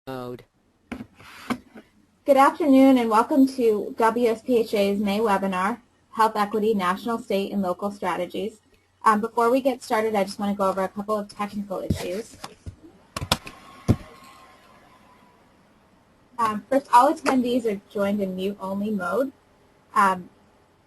mode. Good afternoon and welcome to WSPHA's May webinar, Health Equity, National, State, and Local Strategies. Before we get started, I just want to go over a couple of technical issues. First, all attendees are joined in mute-only mode.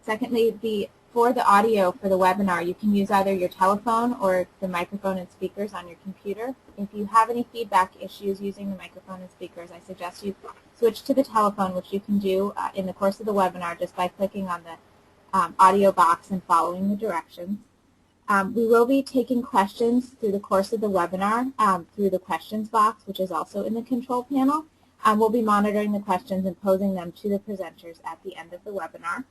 Secondly, for the audio for the webinar, you can use either your telephone or the microphone and speakers on your computer. If you have any feedback issues using the microphone and speakers, I suggest you switch to the telephone, which you can do in the course of the webinar just by clicking on the audio box and following the directions. We will be taking questions through the course of the webinar through the questions box, which is also in the control panel. We'll be monitoring the questions and posing them to the presenters at the end of the webinar.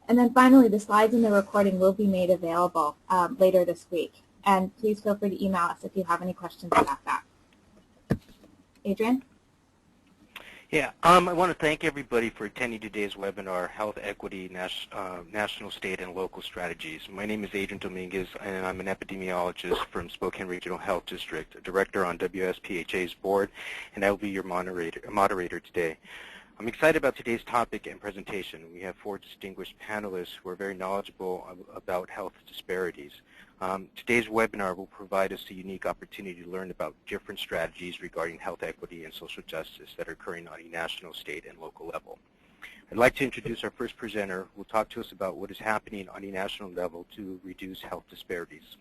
And then finally, the slides and the recording will be made available later this week. And please feel free to email us if you have any questions about that. Adrian? Yeah, I want to thank everybody for attending today's webinar, Health Equity, National, State, and Local Strategies. My name is Adrian Dominguez, and I'm an epidemiologist from Spokane Regional Health District, a director on WSPHA's board, and I will be your moderator today. I'm excited about today's topic and presentation. We have 4 distinguished panelists who are very knowledgeable about health disparities. Today's webinar will provide us a unique opportunity to learn about different strategies regarding health equity and social justice that are occurring on a national, state, and local level. I'd like to introduce our first presenter who will talk to us about what is happening on a national level to reduce health disparities.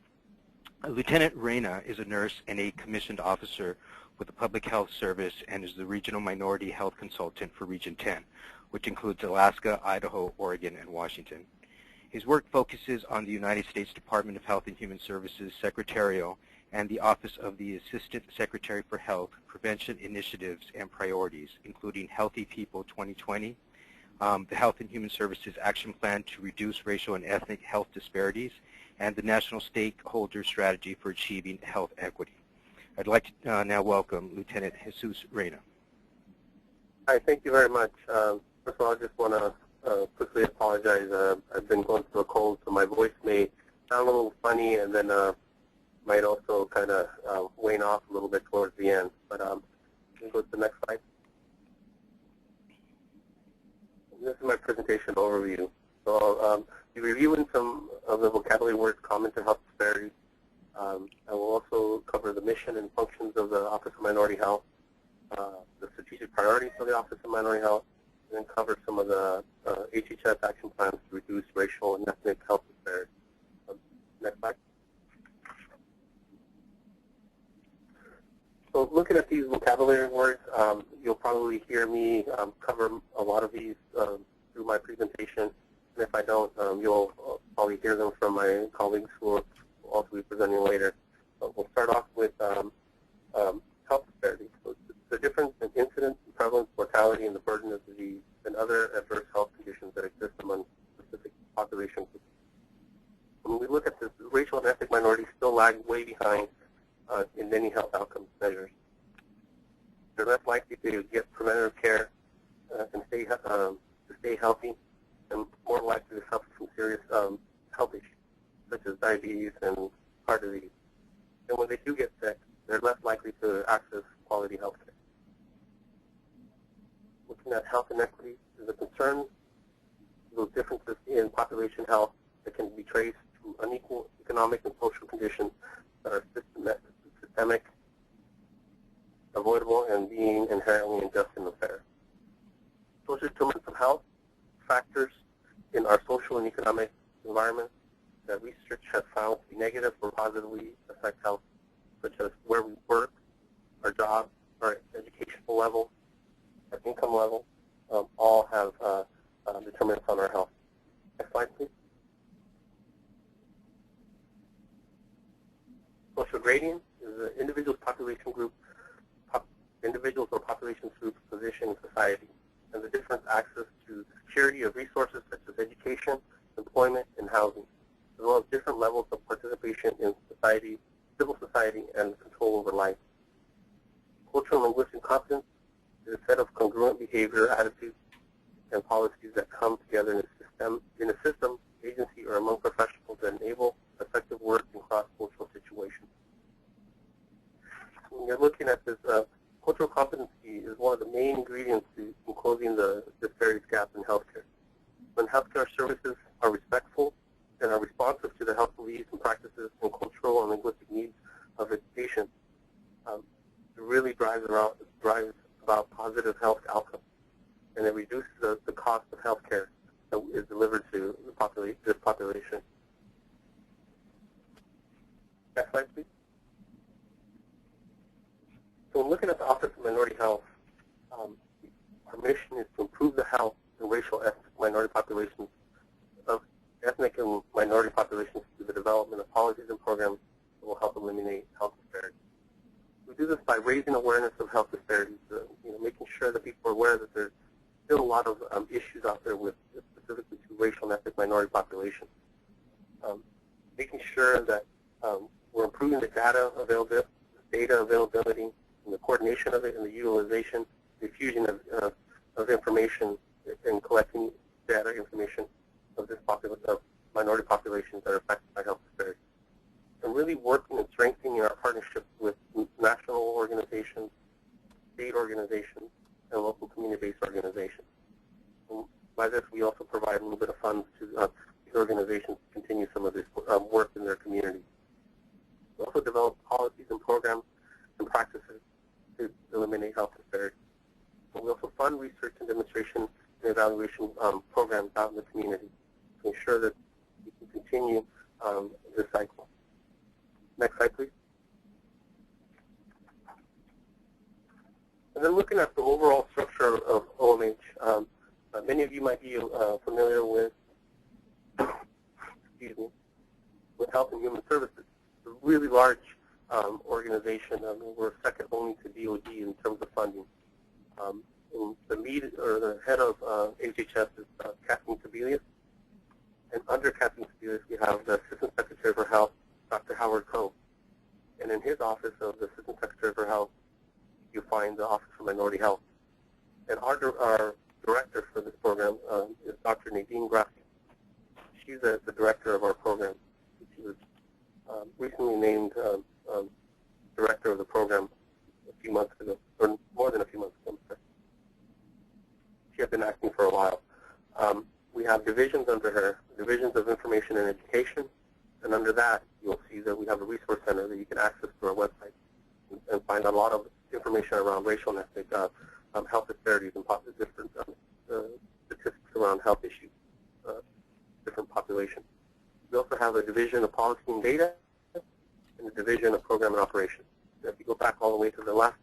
Lieutenant Reyna is a nurse and a commissioned officer with the Public Health Service and is the Regional Minority Health Consultant for Region 10, which includes Alaska, Idaho, Oregon, and Washington. His work focuses on the United States Department of Health and Human Services Secretarial and the Office of the Assistant Secretary for Health, Prevention Initiatives and Priorities, including Healthy People 2020, the Health and Human Services Action Plan to Reduce Racial and Ethnic Health Disparities, and the National Stakeholder Strategy for Achieving Health Equity. I'd like to now welcome Lieutenant Jesus Reyna. Hi, thank you very much. First of all, I just want to quickly apologize. I've been going through a cold, so my voice may sound a little funny and then might also kind of wane off a little bit towards the end. But can you go to the next slide? This is my presentation overview. So I'll be reviewing some of the vocabulary words common to health disparities. I will also cover the mission and functions of the Office of Minority Health, the strategic priorities of the Office of Minority Health, and then cover some of the HHS action plans to reduce racial and ethnic health disparities. Next slide. So looking at these vocabulary words, you'll probably hear me cover a lot of these through my presentation. And if I don't, you'll probably hear them from my colleagues who will also be presenting later. But we'll start off with health disparities. So the difference in incidence, prevalence, mortality, and the burden of disease and other adverse health conditions that exist among specific population groups. When we look at this, racial and ethnic minorities still lag way behind in many health outcomes measures. They're less likely to get preventative care and stay healthy, and more likely to suffer from serious health issues, such as diabetes and heart disease. And when they do get sick, they're less likely to access quality health care. Looking at health inequities is a concern. Those differences in population health that can be traced to unequal economic and social conditions that are systemic, avoidable, and being inherently unjust and unfair. Social determinants of health, factors in our social and economic environment that research has found to be negative or positively affect health, such as where we work, our job, our educational level, our income level, all have determinants on our health. Next slide, please. Social gradient is an individual's population group, individuals or population groups' position in society, and the different access to the security of resources such as education, employment, and housing, as well as different levels of participation in society, civil society, and control over life. Cultural and linguistic competence is a set of congruent behavior, attitudes, and policies that come together in a system, agency, or among professionals that enable effective work in cross-cultural situations. When you're looking at this cultural competence transparency is one of the main ingredients in closing the disparities gap in healthcare. When healthcare services are respectful and are responsive to the health beliefs and practices and cultural and linguistic needs of its patients, it really drives about positive health outcomes, and it reduces the cost of healthcare that is delivered to this population. Next slide, please. So when looking at the Office of Minority Health, our mission is to improve the health and racial ethnic minority populations through the development of policies and programs that will help eliminate health disparities. We do this by raising awareness of health disparities, making sure that people are aware that there's still a lot of issues out there with specifically to racial and ethnic minority populations. Making sure that we're improving the data availability, and the coordination of it, and the utilization, the fusion of information and collecting data information of minority populations that are affected by health disparities. And really working and strengthening our partnerships with national organizations, state organizations, and local community-based organizations. And by this, we also provide a little bit of funds to these organizations to continue some of this work in their communities. We also develop policies and programs and practices to eliminate health disparities. And we also fund research and demonstration and evaluation programs out in the community to ensure that we can continue this cycle. Next slide, please. And then looking at the overall structure of OMH, many of you might be familiar with, with Health and Human Services. It's a really large organization. We're second only to DOD in terms of funding. The head of HHS is Kathleen Sebelius, and under Kathleen Sebelius we have the Assistant Secretary for Health, Dr. Howard Coe. And in his office of the Assistant Secretary for Health, you find the Office for Minority Health. And our director for this program is Dr. Nadine Graffi. She's the director of our program. She was recently named director of the program a few months ago, or more than a few months ago. She had been acting for a while. We have divisions under her, divisions of information and education, and under that you'll see that we have a resource center that you can access through our website and find a lot of information around racial and ethnic health disparities and different statistics around health issues, different populations. We also have a division of policy and data and a division of program and operations. And if you go back all the way to the left,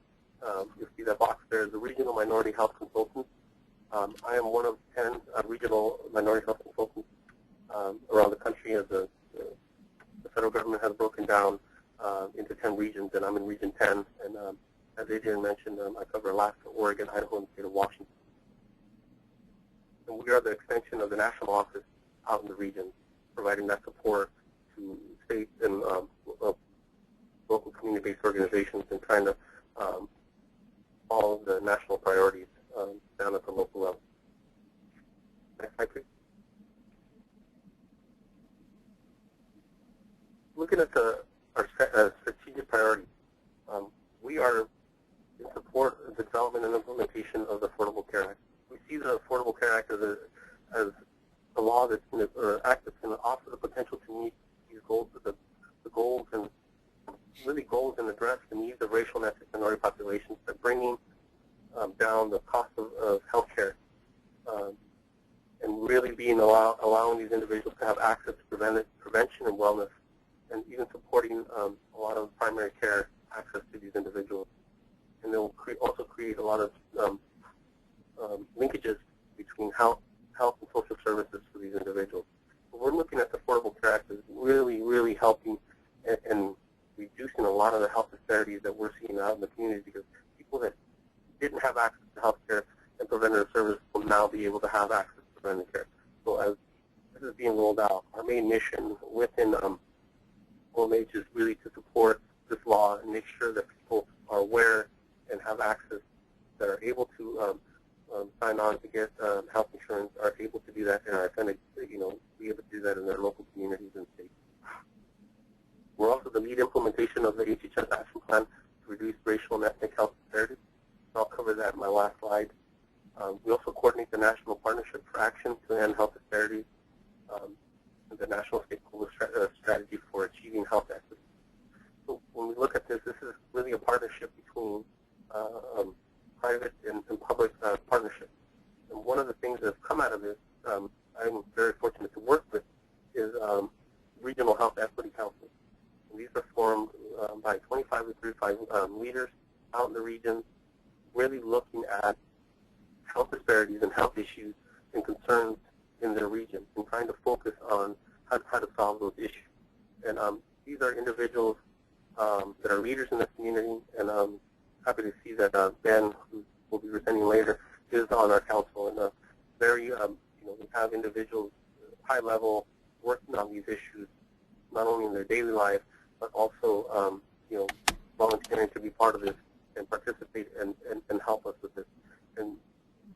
you'll see that box there is the Regional Minority Health Consultant. I am one of 10 regional minority health consultants around the country, as the federal government has broken down into 10 regions, and I'm in Region 10. And as Adrian mentioned, I cover Alaska, Oregon, Idaho, and the state of Washington. And we are the extension of the national office out in the region, providing that support to state and local community-based organizations and trying to follow the national priorities down at the local level. Next slide, please. Looking at our strategic priorities, we are in support of the development and implementation of the Affordable Care Act. We see the Affordable Care Act as a law that's going to, or act that's going to offer the potential to meet these goals, the goals and really goals and address the needs of racial and ethnic minority populations by bringing down the cost of health care and really allowing these individuals to have access to prevention and wellness, and even supporting a lot of primary care access to these individuals. And they will also create a lot of linkages between health and social services for these individuals. But we're looking at the Affordable Care Act as really, really helping and reducing a lot of the health disparities that we're seeing out in the community, because people that didn't have access to health care and preventative service will now be able to have access to preventative care. So as this is being rolled out, our main mission within OMH is really to support this law and make sure that people are aware and have access, that are able to sign on to get health insurance, are able to do that, and are going to be able to do that in their local communities and states. We're also the lead implementation of the HHS Action Plan to reduce racial and ethnic health disparities. I'll cover that in my last slide. We also coordinate the National Partnership for Action to End Health Disparities, the National Stakeholder Strategy for Achieving Health Equity. So when we look at this, this is really a partnership between private and public partnerships. And one of the things that have come out of this, I'm very fortunate to work with, is regional health equity councils. And these are formed by 25 to 35 leaders out in the regions, really looking at health disparities and health issues and concerns in their region and trying to focus on how to solve those issues. And these are individuals that are leaders in the community, and I'm happy to see that Ben, who will be presenting later, is on our council. And very, we have individuals high level working on these issues, not only in their daily life, but also, volunteering to be part of this and participate and help us with this. And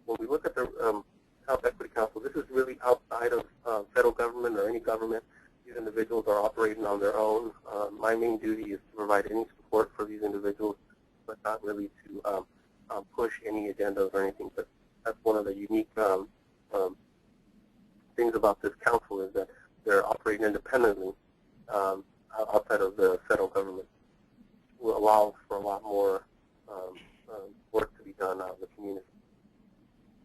when we look at the Health Equity Council, this is really outside of federal government or any government. These individuals are operating on their own. My main duty is to provide any support for these individuals, but not really to push any agendas or anything. But that's one of the unique things about this council, is that they're operating independently outside of the federal government. Will allow for a lot more work to be done out in the community.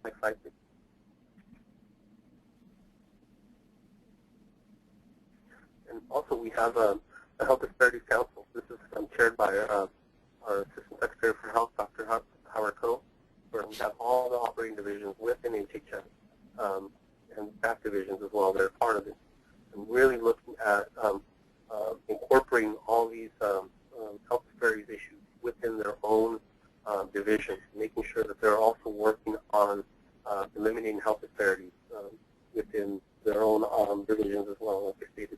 Next slide, please. And also we have a Health Disparities Council. This is chaired by our Assistant Secretary for Health, Dr. Howard Coe, where we have all the operating divisions within HHS and staff divisions as well. They're part of it. And really looking at incorporating all these health disparities issues within their own divisions, making sure that they're also working on eliminating health disparities within their own divisions as well, like I stated.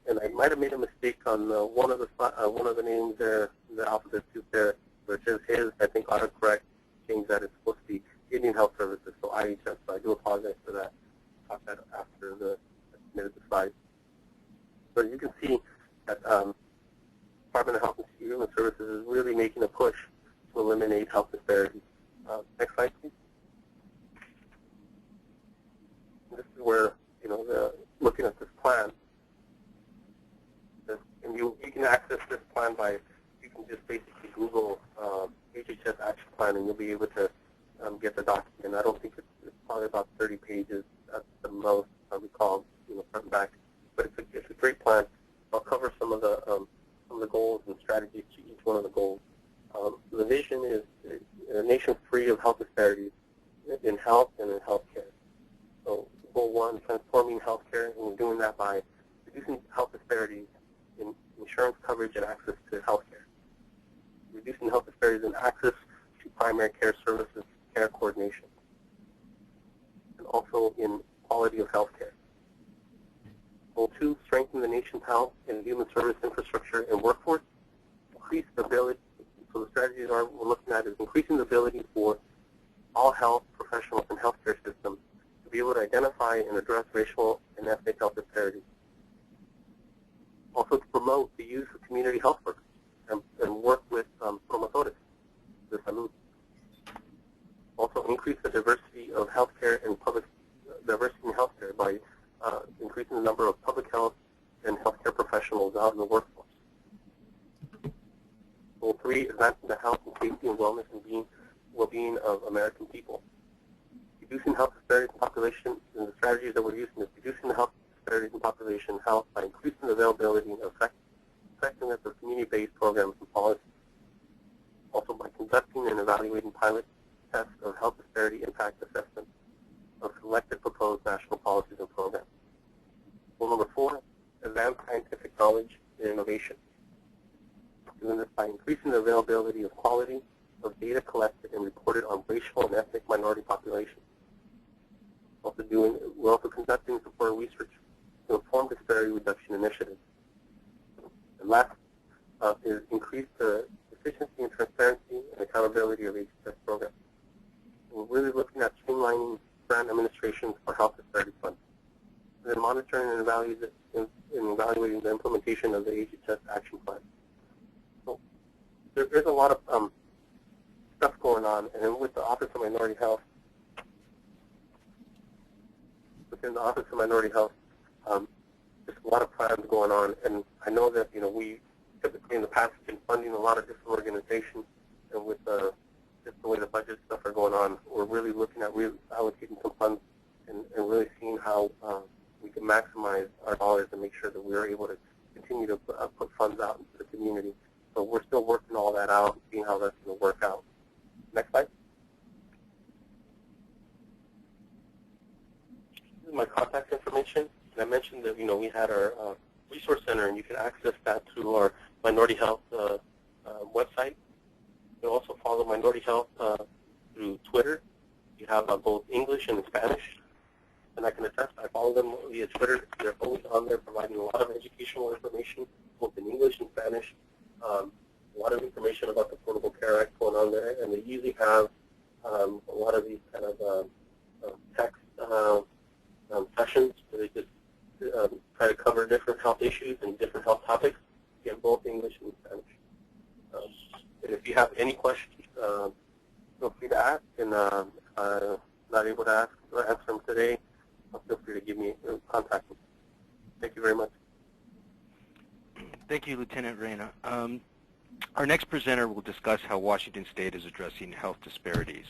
And I might have made a mistake on one of the names there, the alphabet soup there, where it says his. I think autocorrect changed that. It's supposed to be Indian Health Services, so IHS. So I do apologize for that. I'll talk that after I submitted the slide. But you can see that Department of Health and Human Services is really making a push to eliminate health disparities. Next slide, please. This is where, looking at this plan, and you can access this plan by, you can just basically Google HHS Action Plan, and you'll be able to get the document. I don't think it's probably about 30 pages at the most, I recall, front and back. But it's a great plan. I'll cover some of the goals and strategies to each one of the goals. The vision is a nation free of health disparities in health and in healthcare. So goal one, transforming healthcare, and we're doing that by reducing health disparities in insurance coverage and access to healthcare. Reducing health disparities in access to primary care services, care coordination, and also in quality of healthcare. Goal two, strengthen the nation's health and human service infrastructure and workforce. Increase the ability, so the strategies we're looking at is increasing the ability for all health professionals and healthcare systems to be able to identify and address racial and ethnic health disparities. Also to promote the use of community health workers and work with promotores de salud. Also increase the diversity of healthcare and diversity in healthcare by increasing the number of public health and healthcare professionals out in the workforce. Goal three, advancing the health and safety and wellness and well-being of American people. Reducing health disparities in population, and the strategies that we're using is reducing the health disparities in population health by increasing the availability and effectiveness of community-based programs and policies. Also by conducting and evaluating pilot tests of health disparity impact assessments of selected proposed national policies and programs. Goal number four, advance scientific knowledge and innovation. Doing this by increasing the availability of quality of data collected and reported on racial and ethnic minority populations. We're also conducting and supporting research to inform disparity reduction initiatives. And last is increase the efficiency and transparency and accountability of HHS programs. We're really looking at streamlining grant administrations for health disparity funds, and then monitoring and evaluating the implementation of the HHS Action Plan. So there's a lot of stuff going on. And then with the Office of Minority Health, within the Office of Minority Health, there's a lot of plans going on. And I know that, we typically in the past have been funding a lot of different organizations, and with just the way the budget stuff are going on, we're really looking at allocating some funds and really seeing how we can maximize our dollars and make sure that we're able to continue to put funds out into the community. So we're still working all that out and seeing how that's going to work out. Next slide. This is my contact information. And I mentioned that we had our resource center, and you can access that through our Minority Health website. You can also follow Minority Health through Twitter. You have both English and Spanish. And I can attest, I follow them via Twitter. They're always on there providing a lot of educational information, both in English and Spanish. A lot of information about the Affordable Care Act going on there. And they usually have a lot of these kind of text sessions where they just try to cover different health issues and different health topics in both English and Spanish. And if you have any questions, feel free to ask. And if I'm not able to answer them today, feel free to give me contact me. Thank you very much. Thank you, Lieutenant Reyna. Our next presenter will discuss how Washington State is addressing health disparities.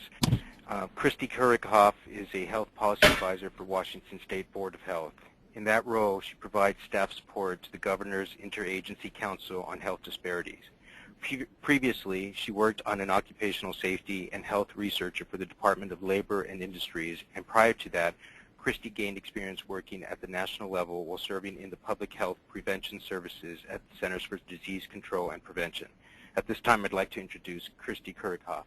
Christy Kurikoff is a health policy advisor for Washington State Board of Health. In that role, she provides staff support to the Governor's Interagency Council on Health Disparities. Previously, she worked on an occupational safety and health researcher for the Department of Labor and Industries, and prior to that, Christy gained experience working at the national level while serving in the public health prevention services at the Centers for Disease Control and Prevention. At this time, I'd like to introduce Christy Kurikoff.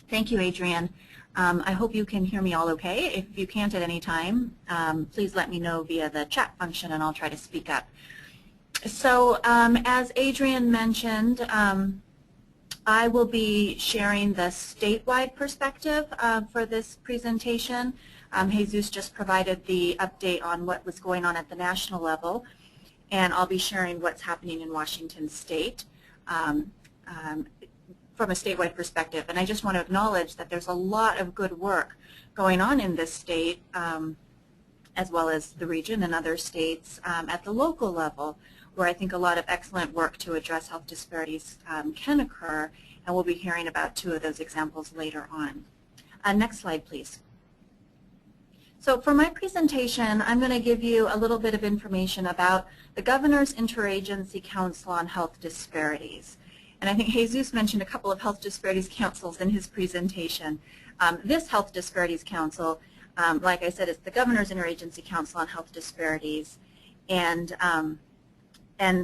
Thank you, Adrian. I hope you can hear me all okay. If you can't at any time, please let me know via the chat function and I'll try to speak up. So as Adrian mentioned, I will be sharing the statewide perspective for this presentation. Jesus just provided the update on what was going on at the national level, and I'll be sharing what's happening in Washington State from a statewide perspective. And I just want to acknowledge that there's a lot of good work going on in this state, as well as the region and other states at the local level, where I think a lot of excellent work to address health disparities can occur, and we'll be hearing about two of those examples later on. Next slide, please. So for my presentation, I'm going to give you a little bit of information about the Governor's Interagency Council on Health Disparities. And I think Jesus mentioned a couple of health disparities councils in his presentation. This Health Disparities Council, like I said, is the Governor's Interagency Council on Health Disparities. And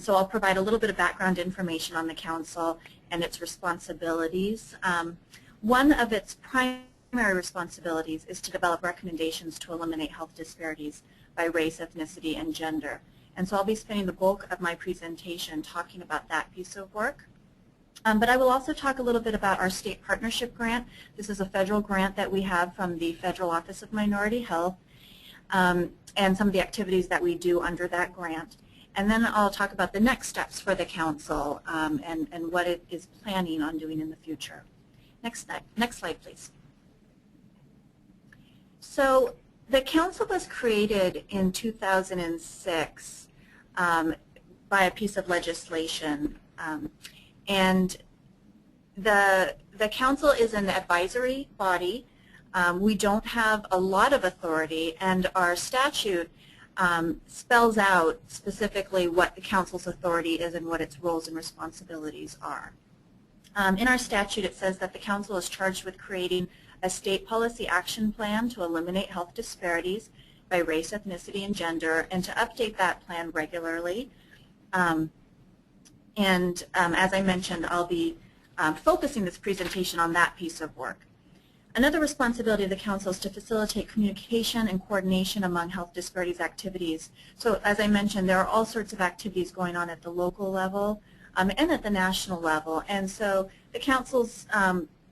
so I'll provide a little bit of background information on the council and its responsibilities. One of its primary responsibilities is to develop recommendations to eliminate health disparities by race, ethnicity, and gender. And so I'll be spending the bulk of my presentation talking about that piece of work. But I will also talk a little bit about our state partnership grant. This is a federal grant that we have from the Federal Office of Minority Health, and some of the activities that we do under that grant. And then I'll talk about the next steps for the council and what it is planning on doing in the future. Next slide, please. So the council was created in 2006 by a piece of legislation. And the council is an advisory body. We don't have a lot of authority, and our statute spells out specifically what the council's authority is and what its roles and responsibilities are. In our statute, it says that the council is charged with creating a state policy action plan to eliminate health disparities by race, ethnicity, and gender, and to update that plan regularly. As I mentioned, I'll be focusing this presentation on that piece of work. Another responsibility of the council is to facilitate communication and coordination among health disparities activities. So as I mentioned, there are all sorts of activities going on at the local level and at the national level. And so the council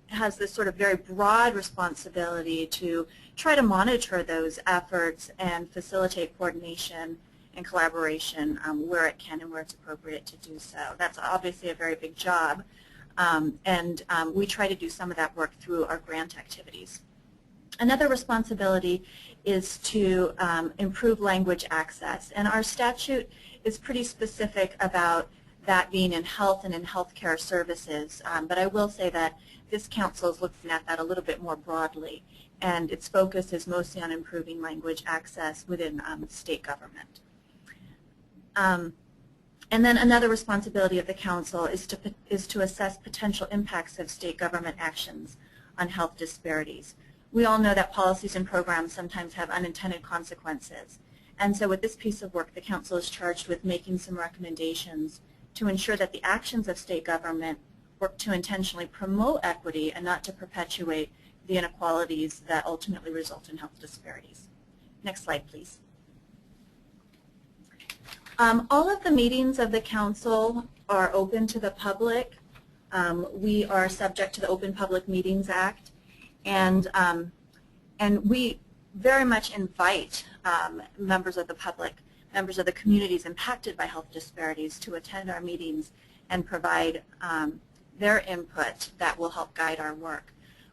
has this sort of very broad responsibility to try to monitor those efforts and facilitate coordination and collaboration where it can and where it's appropriate to do so. That's obviously a very big job, and we try to do some of that work through our grant activities. Another responsibility is to improve language access, and our statute is pretty specific about that being in health and in healthcare services, but I will say that this council is looking at that a little bit more broadly, and its focus is mostly on improving language access within state government. And then another responsibility of the council is to assess potential impacts of state government actions on health disparities. We all know that policies and programs sometimes have unintended consequences, and so with this piece of work, the council is charged with making some recommendations to ensure that the actions of state government work to intentionally promote equity and not to perpetuate the inequalities that ultimately result in health disparities. Next slide, please. All of the meetings of the council are open to the public. We are subject to the Open Public Meetings Act, and we very much invite members of the public, members of the communities impacted by health disparities to attend our meetings and provide their input that will help guide our work.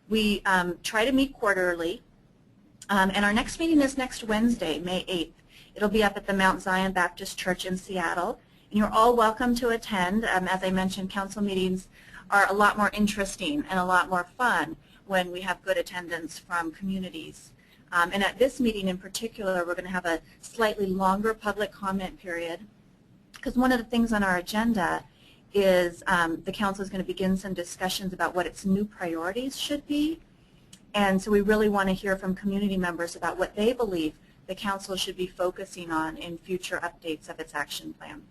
We try to meet quarterly, and our next meeting is next Wednesday, May 8th. It'll be up at the Mount Zion Baptist Church in Seattle, and you're all welcome to attend. As I mentioned, council meetings are a lot more interesting and a lot more fun when we have good attendance from communities. And at this meeting in particular, we're going to have a slightly longer public comment period, because one of the things on our agenda is the council is going to begin some discussions about what its new priorities should be. And so we really want to hear from community members about what they believe the council should be focusing on in future updates of its action plan.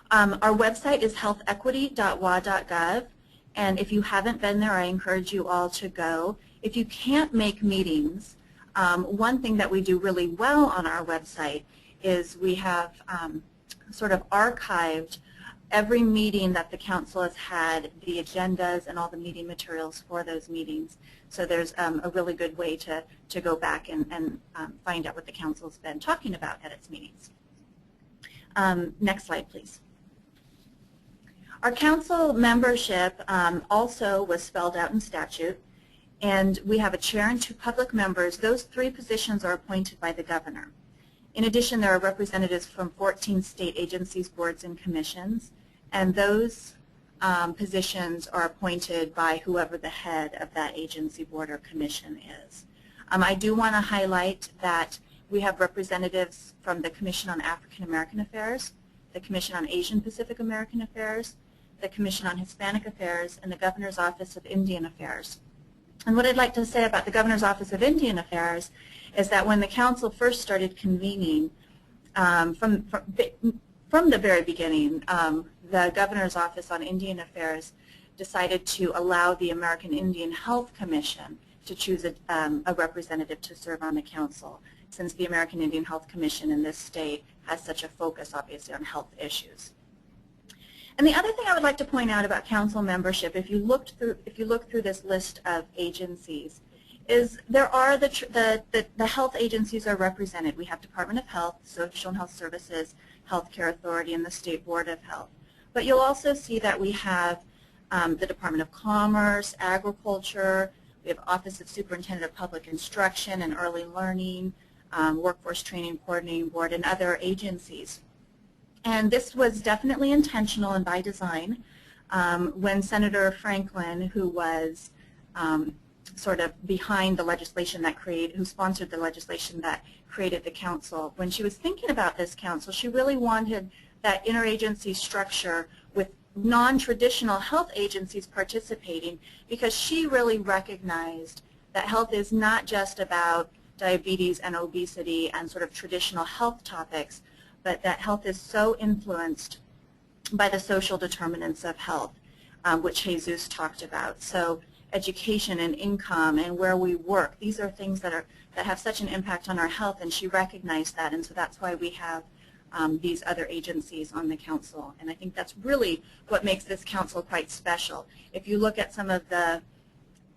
Our website is healthequity.wa.gov, and if you haven't been there, I encourage you all to go. If you can't make meetings, one thing that we do really well on our website is we have sort of archived every meeting that the council has had, the agendas and all the meeting materials for those meetings. So there's a really good way to go back and find out what the council's been talking about at its meetings. Next slide, please. Our council membership also was spelled out in statute, and we have a chair and 2 public members. Those 3 positions are appointed by the governor. In addition, there are representatives from 14 state agencies, boards, and commissions, and those positions are appointed by whoever the head of that agency, board, or commission is. I do want to highlight that we have representatives from the Commission on African American Affairs, the Commission on Asian Pacific American Affairs, the Commission on Hispanic Affairs, and the Governor's Office of Indian Affairs. And what I'd like to say about the Governor's Office of Indian Affairs is that when the council first started convening, from the very beginning, the Governor's Office on Indian Affairs decided to allow the American Indian Health Commission to choose a representative to serve on the council, since the American Indian Health Commission in this state has such a focus, obviously, on health issues. And the other thing I would like to point out about council membership, if you look through this list of agencies, is there are the health agencies are represented. We have Department of Health, Social and Health Services, Healthcare Authority, and the State Board of Health. But you'll also see that we have the Department of Commerce, Agriculture, we have Office of Superintendent of Public Instruction and Early Learning, Workforce Training Coordinating Board, and other agencies. And this was definitely intentional and by design. When Senator Franklin, who was sort of behind the legislation that who sponsored the legislation that created the council, when she was thinking about this council, she really wanted that interagency structure with non-traditional health agencies participating, because she really recognized that health is not just about diabetes and obesity and sort of traditional health topics, but that health is so influenced by the social determinants of health, which Jesus talked about. So education and income and where we work, these are things that have such an impact on our health, and she recognized that, and so that's why we have these other agencies on the council. And I think that's really what makes this council quite special. If you look at some of the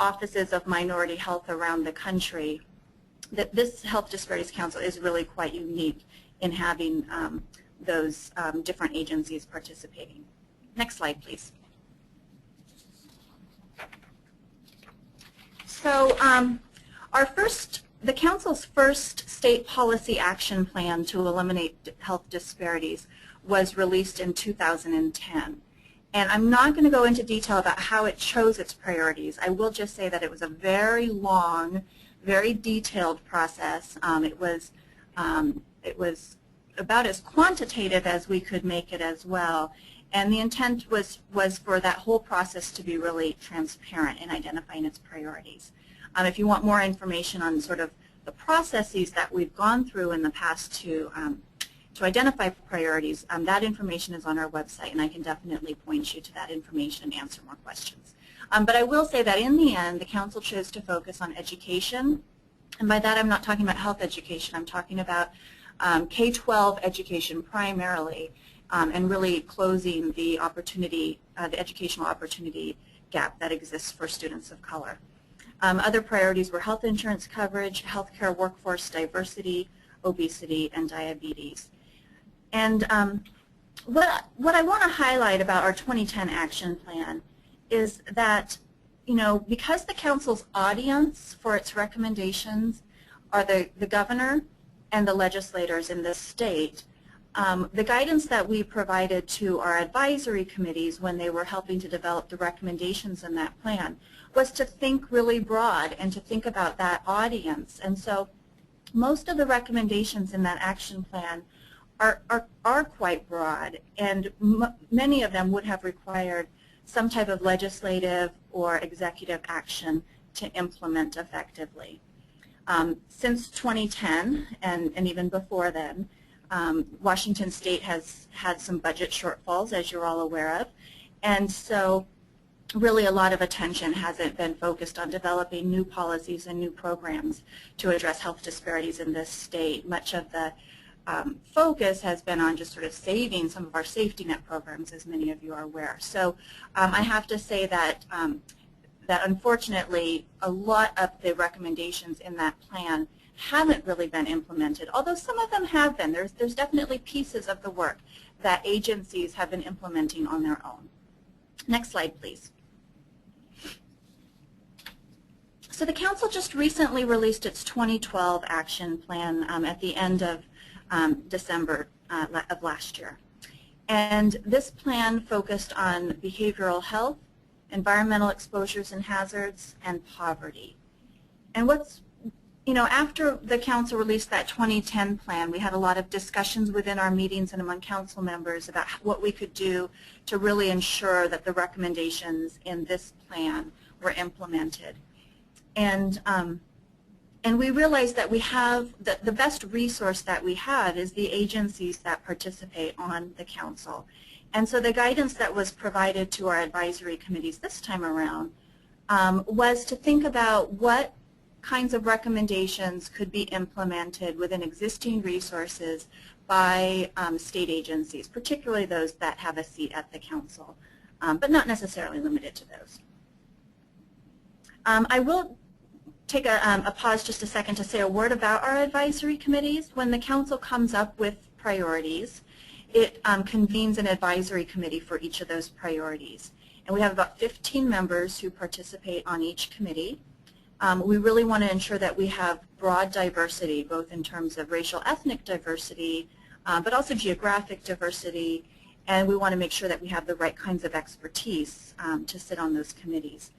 offices of minority health around the country, that this Health Disparities Council is really quite unique in having those different agencies participating. Next slide, please. So the Council's first state policy action plan to eliminate health disparities was released in 2010. And I'm not going to go into detail about how it chose its priorities. I will just say that it was a very long, very detailed process. It was about as quantitative as we could make it as well. And the intent was for that whole process to be really transparent in identifying its priorities. If you want more information on sort of the processes that we've gone through in the past to identify priorities, that information is on our website, and I can definitely point you to that information and answer more questions. But I will say that in the end, the Council chose to focus on education, and by that I'm not talking about health education. I'm talking about K-12 education primarily, and really closing the opportunity, the educational opportunity gap that exists for students of color. Other priorities were health insurance coverage, healthcare workforce diversity, obesity, and diabetes. And what I want to highlight about our 2010 action plan is that, because the Council's audience for its recommendations are the governor and the legislators in this state, the guidance that we provided to our advisory committees when they were helping to develop the recommendations in that plan was to think really broad and to think about that audience. And so most of the recommendations in that action plan are quite broad, and many of them would have required some type of legislative or executive action to implement effectively. Since 2010, and even before then, Washington State has had some budget shortfalls, as you're all aware of, and so really a lot of attention hasn't been focused on developing new policies and new programs to address health disparities in this state. Much of the focus has been on just sort of saving some of our safety net programs, as many of you are aware. So I have to say that that unfortunately a lot of the recommendations in that plan haven't really been implemented, although some of them have been. There's definitely pieces of the work that agencies have been implementing on their own. Next slide, please. So the Council just recently released its 2012 action plan at the end of December of last year. And this plan focused on behavioral health, environmental exposures and hazards, and poverty. And after the Council released that 2010 plan, we had a lot of discussions within our meetings and among Council members about what we could do to really ensure that the recommendations in this plan were implemented. And we realized that we have, the best resource that we have is the agencies that participate on the Council. And so the guidance that was provided to our advisory committees this time around was to think about what kinds of recommendations could be implemented within existing resources by state agencies, particularly those that have a seat at the Council, but not necessarily limited to those. I will take a pause just a second to say a word about our advisory committees. When the Council comes up with priorities, it convenes an advisory committee for each of those priorities. And we have about 15 members who participate on each committee. We really want to ensure that we have broad diversity, both in terms of racial ethnic diversity, but also geographic diversity, and we want to make sure that we have the right kinds of expertise to sit on those committees.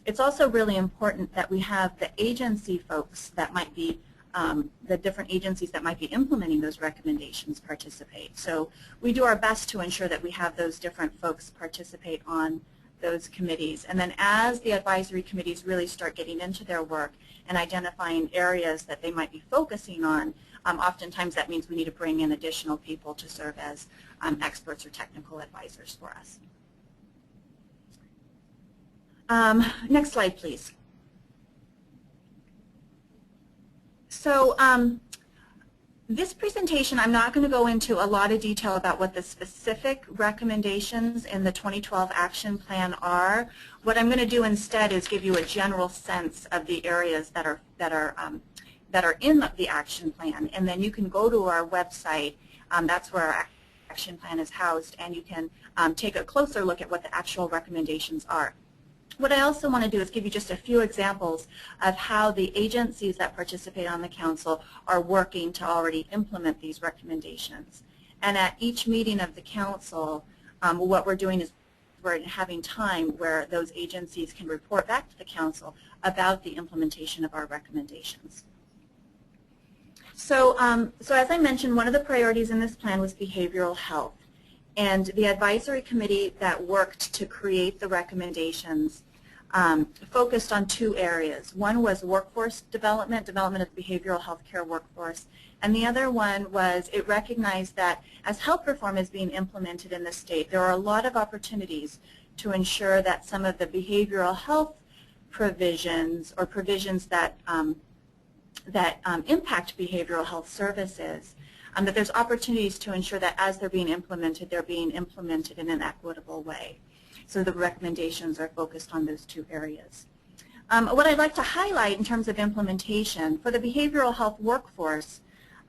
It's also really important that we have the agency folks that might be, the different agencies that might be implementing those recommendations participate. So we do our best to ensure that we have those different folks participate on those committees. And then as the advisory committees really start getting into their work and identifying areas that they might be focusing on, oftentimes that means we need to bring in additional people to serve as experts or technical advisors for us. Next slide, please. So this presentation, I'm not going to go into a lot of detail about what the specific recommendations in the 2012 action plan are. What I'm going to do instead is give you a general sense of the areas that are that are in the action plan, and then you can go to our website. That's where our action plan is housed, and you can take a closer look at what the actual recommendations are. What I also want to do is give you just a few examples of how the agencies that participate on the council are working to already implement these recommendations. And at each meeting of the council, what we're doing is we're having time where those agencies can report back to the council about the implementation of our recommendations. So as I mentioned, one of the priorities in this plan was behavioral health. And the advisory committee that worked to create the recommendations focused on two areas. One was workforce development of the behavioral health care workforce, and the other one was it recognized that as health reform is being implemented in the state, there are a lot of opportunities to ensure that some of the behavioral health provisions or provisions that impact behavioral health services, that there's opportunities to ensure that as they're being implemented in an equitable way. So the recommendations are focused on those two areas. What I'd like to highlight in terms of implementation, for the behavioral health workforce,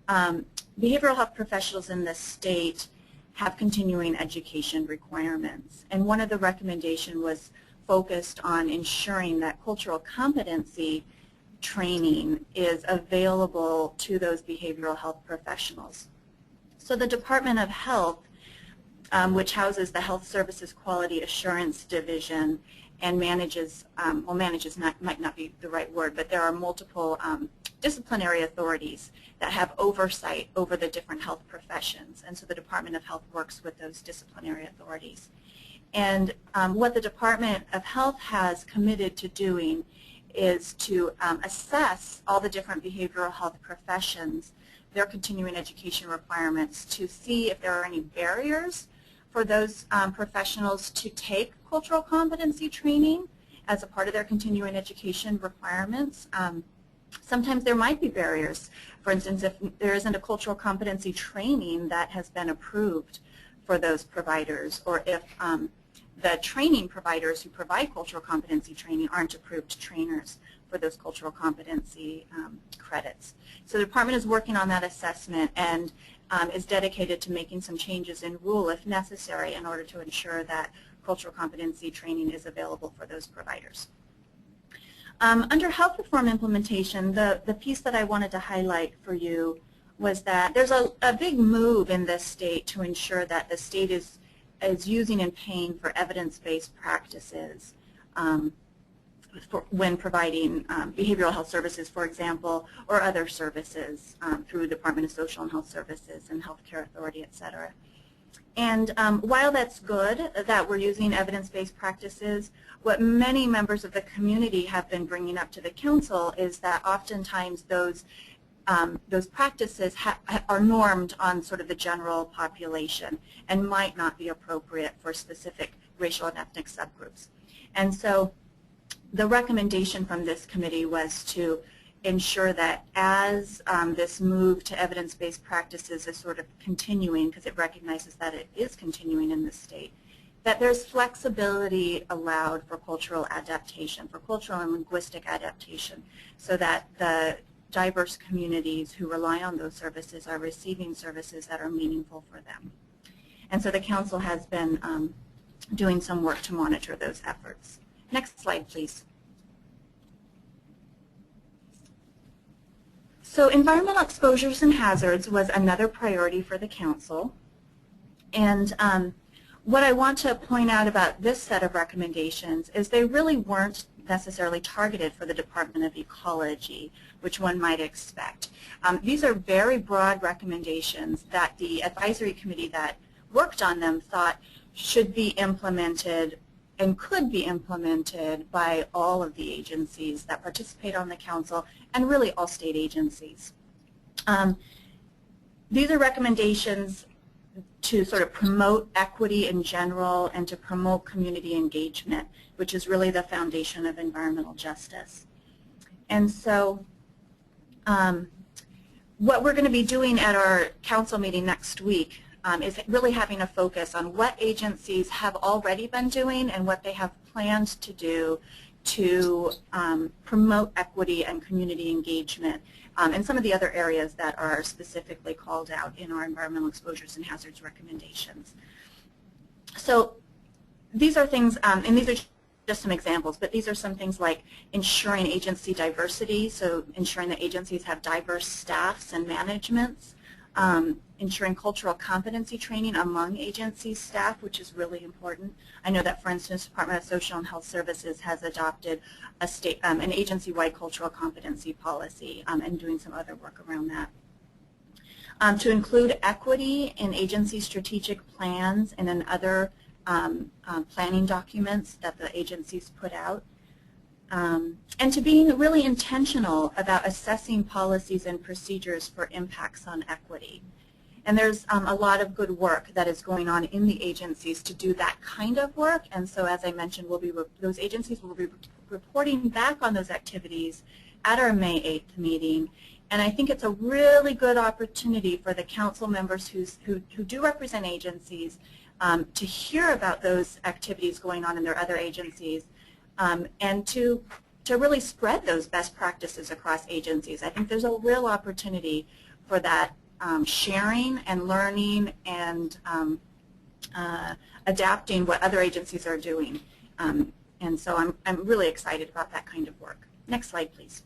behavioral health professionals in the state have continuing education requirements. And one of the recommendations was focused on ensuring that cultural competency training is available to those behavioral health professionals. So the Department of Health, which houses the Health Services Quality Assurance Division and manages, might not be the right word, but there are multiple disciplinary authorities that have oversight over the different health professions. And so the Department of Health works with those disciplinary authorities. And what the Department of Health has committed to doing is to assess all the different behavioral health professions, their continuing education requirements, to see if there are any barriers for those professionals to take cultural competency training as a part of their continuing education requirements. Sometimes there might be barriers. For instance, if there isn't a cultural competency training that has been approved for those providers, or if the training providers who provide cultural competency training aren't approved trainers for those cultural competency credits. So the department is working on that assessment and is dedicated to making some changes in rule if necessary in order to ensure that cultural competency training is available for those providers. Under health reform implementation, the piece that I wanted to highlight for you was that there's a big move in this state to ensure that the state is using and paying for evidence-based practices when providing behavioral health services, for example, or other services through Department of Social and Health Services and Healthcare Authority, et cetera. And while that's good that we're using evidence-based practices, what many members of the community have been bringing up to the council is that oftentimes those practices are normed on sort of the general population and might not be appropriate for specific racial and ethnic subgroups. And so the recommendation from this committee was to ensure that as this move to evidence-based practices is sort of continuing, because it recognizes that it is continuing in the state, that there's flexibility allowed for cultural adaptation, for cultural and linguistic adaptation, so that the diverse communities who rely on those services are receiving services that are meaningful for them. And so the council has been doing some work to monitor those efforts. Next slide, please. So environmental exposures and hazards was another priority for the council. And what I want to point out about this set of recommendations is they really weren't necessarily targeted for the Department of Ecology, which one might expect. These are very broad recommendations that the advisory committee that worked on them thought should be implemented and could be implemented by all of the agencies that participate on the council and really all state agencies. These are recommendations to sort of promote equity in general and to promote community engagement, which is really the foundation of environmental justice. And so what we're going to be doing at our council meeting next week is really having a focus on what agencies have already been doing and what they have planned to do to promote equity and community engagement and some of the other areas that are specifically called out in our environmental exposures and hazards recommendations. So these are things, and these are just some examples, but these are some things like ensuring agency diversity, so ensuring that agencies have diverse staffs and managements, ensuring cultural competency training among agency staff, which is really important. I know that, for instance, Department of Social and Health Services has adopted a an agency-wide cultural competency policy and doing some other work around that. To include equity in agency strategic plans and in other planning documents that the agencies put out. And to being really intentional about assessing policies and procedures for impacts on equity. And there's a lot of good work that is going on in the agencies to do that kind of work. And so, as I mentioned, those agencies will be reporting back on those activities at our May 8th meeting. And I think it's a really good opportunity for the council members who do represent agencies to hear about those activities going on in their other agencies and to really spread those best practices across agencies. I think there's a real opportunity for that sharing and learning and adapting what other agencies are doing. And so I'm really excited about that kind of work. Next slide, please.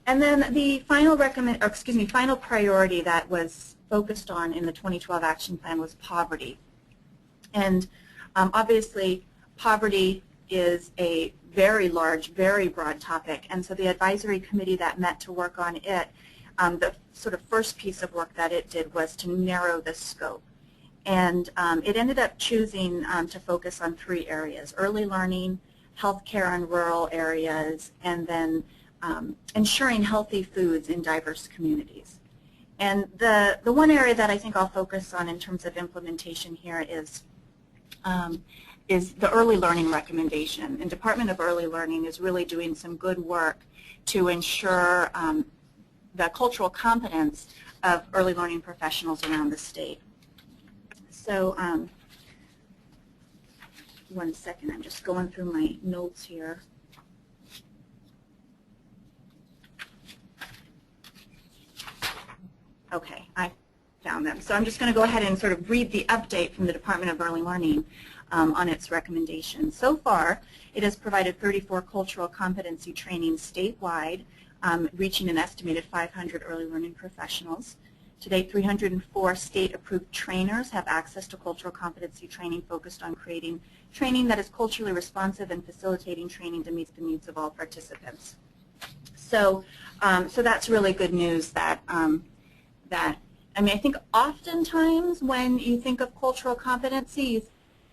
And then the final final priority that was focused on in the 2012 action plan was poverty. And obviously, poverty is a very large, very broad topic. And so the advisory committee that met to work on it, the sort of first piece of work that it did was to narrow the scope. And it ended up choosing to focus on 3 areas: early learning, healthcare in rural areas, and then ensuring healthy foods in diverse communities. And the one area that I think I'll focus on in terms of implementation here is the early learning recommendation. And Department of Early Learning is really doing some good work to ensure the cultural competence of early learning professionals around the state. So one second, I'm just going through my notes here. Okay, I found them. So I'm just going to go ahead and sort of read the update from the Department of Early Learning on its recommendations. So far, it has provided 34 cultural competency training statewide, reaching an estimated 500 early learning professionals. To date, 304 state-approved trainers have access to cultural competency training focused on creating training that is culturally responsive and facilitating training to meet the needs of all participants. So, so that's really good news that I mean, I think oftentimes when you think of cultural competency, you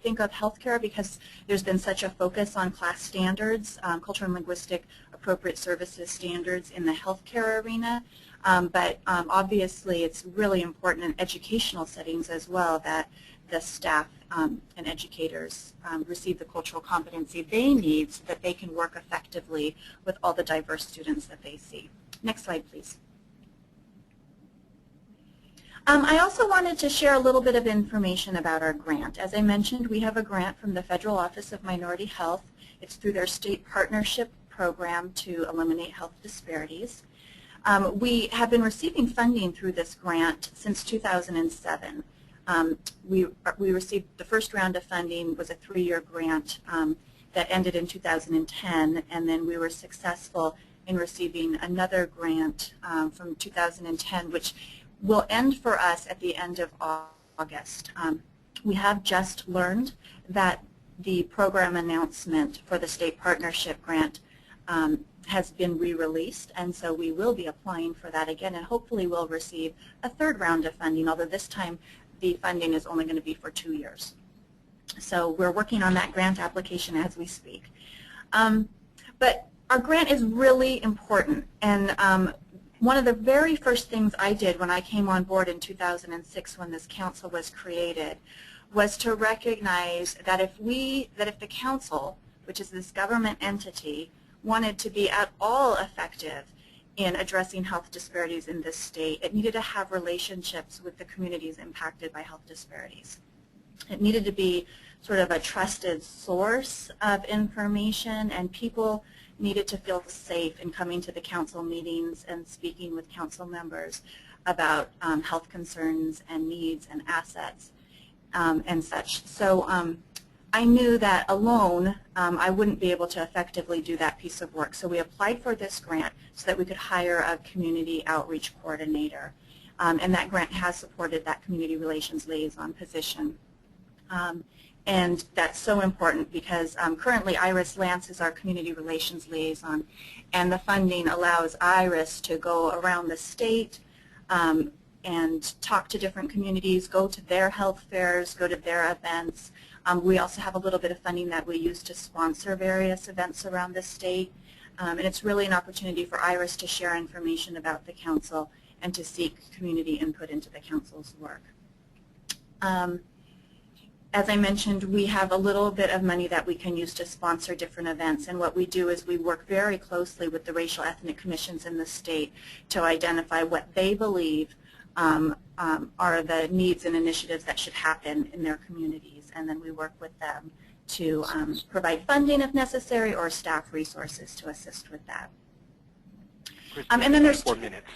think of healthcare because there's been such a focus on class standards, cultural and linguistic appropriate services standards in the healthcare arena. But obviously it's really important in educational settings as well that the staff and educators receive the cultural competency they need so that they can work effectively with all the diverse students that they see. Next slide, please. I also wanted to share a little bit of information about our grant. As I mentioned, we have a grant from the Federal Office of Minority Health. It's through their state partnership program to eliminate health disparities. We have been receiving funding through this grant since 2007. We received the first round of funding was a 3-year grant that ended in 2010, and then we were successful in receiving another grant from 2010, which will end for us at the end of August. We have just learned that the program announcement for the state partnership grant has been re-released, and so we will be applying for that again, and hopefully we'll receive a 3rd round of funding, although this time the funding is only going to be for 2 years. So we're working on that grant application as we speak. But our grant is really important, and one of the very first things I did when I came on board in 2006 when this council was created was to recognize that if the council, which is this government entity, wanted to be at all effective in addressing health disparities in this state, it needed to have relationships with the communities impacted by health disparities. It needed to be sort of a trusted source of information, and people needed to feel safe in coming to the council meetings and speaking with council members about health concerns and needs and assets and such. So I knew that alone I wouldn't be able to effectively do that piece of work. So we applied for this grant so that we could hire a community outreach coordinator. And that grant has supported that community relations liaison position. And that's so important because currently Iris Lance is our community relations liaison, and the funding allows Iris to go around the state and talk to different communities, go to their health fairs, go to their events. We also have a little bit of funding that we use to sponsor various events around the state. And it's really an opportunity for Iris to share information about the council and to seek community input into the council's work. As I mentioned, we have a little bit of money that we can use to sponsor different events, and what we do is we work very closely with the racial ethnic commissions in the state to identify what they believe are the needs and initiatives that should happen in their communities, and then we work with them to provide funding if necessary or staff resources to assist with that. And then there's 4 minutes.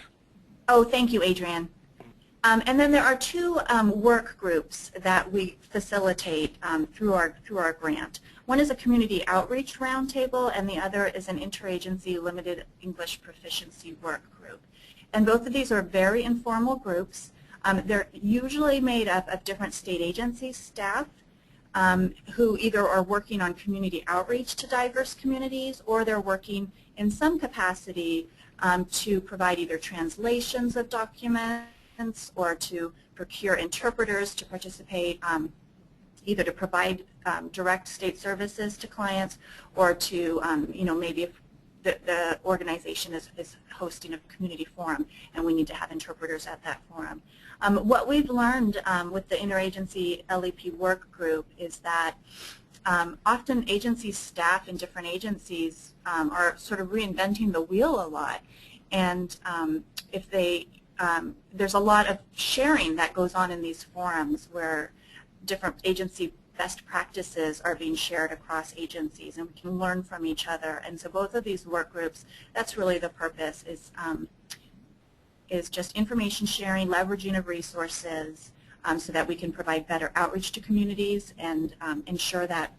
Oh, thank you, Adrian. And then there are two work groups that we facilitate through our grant. One is a community outreach roundtable, and the other is an interagency limited English proficiency work group. And both of these are very informal groups. They're usually made up of different state agency staff who either are working on community outreach to diverse communities, or they're working in some capacity to provide either translations of documents or to procure interpreters to participate, either to provide direct state services to clients, or to, maybe if the organization is hosting a community forum and we need to have interpreters at that forum. What we've learned with the interagency LEP work group is that often agency staff in different agencies are sort of reinventing the wheel a lot, and if they there's a lot of sharing that goes on in these forums where different agency best practices are being shared across agencies, and we can learn from each other. And so both of these work groups, that's really the purpose, is just information sharing, leveraging of resources so that we can provide better outreach to communities and ensure that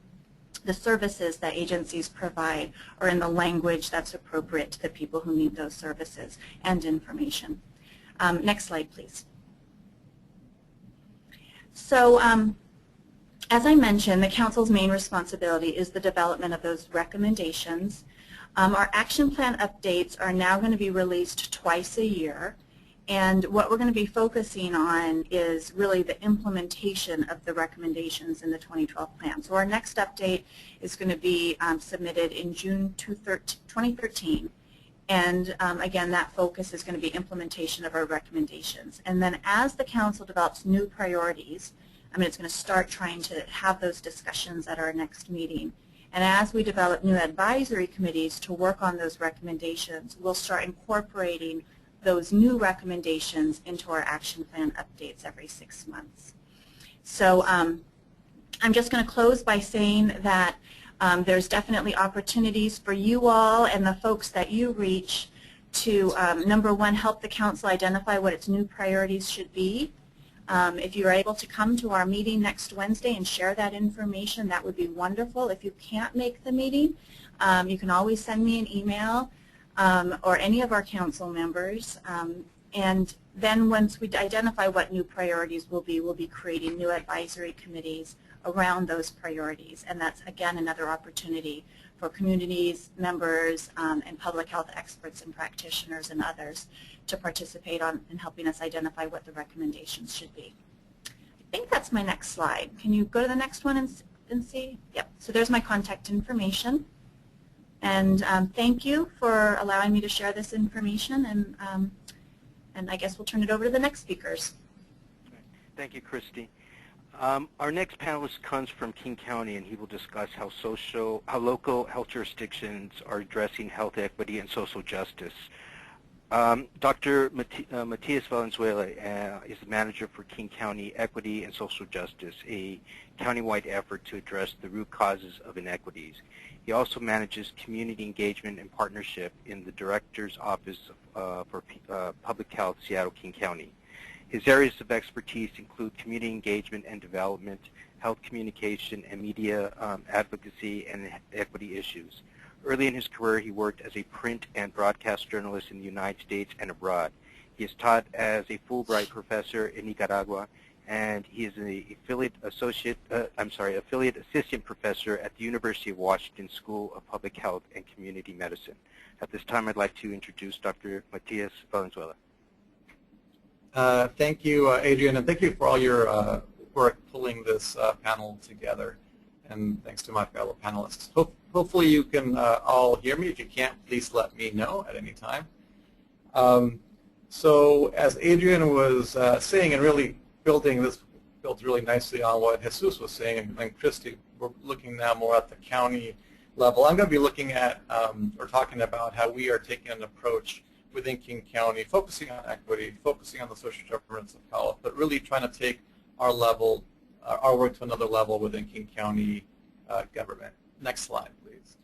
the services that agencies provide are in the language that's appropriate to the people who need those services and information. Next slide, please. So as I mentioned, the Council's main responsibility is the development of those recommendations. Our action plan updates are now going to be released twice a year, and what we're going to be focusing on is really the implementation of the recommendations in the 2012 plan. So our next update is going to be submitted in June 2013. And again, that focus is going to be implementation of our recommendations. And then as the Council develops new priorities, it's going to start trying to have those discussions at our next meeting. And as we develop new advisory committees to work on those recommendations, we'll start incorporating those new recommendations into our action plan updates every 6 months. So I'm just going to close by saying that there's definitely opportunities for you all and the folks that you reach to, number one, help the Council identify what its new priorities should be. If you're able to come to our meeting next Wednesday and share that information, that would be wonderful. If you can't make the meeting, you can always send me an email or any of our Council members. And then once we identify what new priorities will be, we'll be creating new advisory committees around those priorities. And that's, again, another opportunity for communities, members, and public health experts and practitioners and others to participate in helping us identify what the recommendations should be. I think that's my next slide. Can you go to the next one and see? Yep. So there's my contact information. And thank you for allowing me to share this information. And I guess we'll turn it over to the next speakers. Thank you, Christy. Our next panelist comes from King County, and he will discuss how local health jurisdictions are addressing health equity and social justice. Dr. Matias Valenzuela is the manager for King County Equity and Social Justice, a countywide effort to address the root causes of inequities. He also manages community engagement and partnership in the Director's Office for Public Health, Seattle-King County. His areas of expertise include community engagement and development, health communication and media advocacy, and equity issues. Early in his career, he worked as a print and broadcast journalist in the United States and abroad. He has taught as a Fulbright professor in Nicaragua, and he is an affiliate assistant professor at the University of Washington School of Public Health and Community Medicine. At this time, I'd like to introduce Dr. Matias Valenzuela. Thank you, Adrian, and thank you for all your work pulling this panel together. And thanks to my fellow panelists. Hopefully you can all hear me. If you can't, please let me know at any time. So as Adrian was saying, and really built really nicely on what Jesus was saying, and Christy, we're looking now more at the county level. I'm going to be looking at or talking about how we are taking an approach within King County, focusing on equity, focusing on the social determinants of health, but really trying to take our work to another level within King County government. Next slide, please.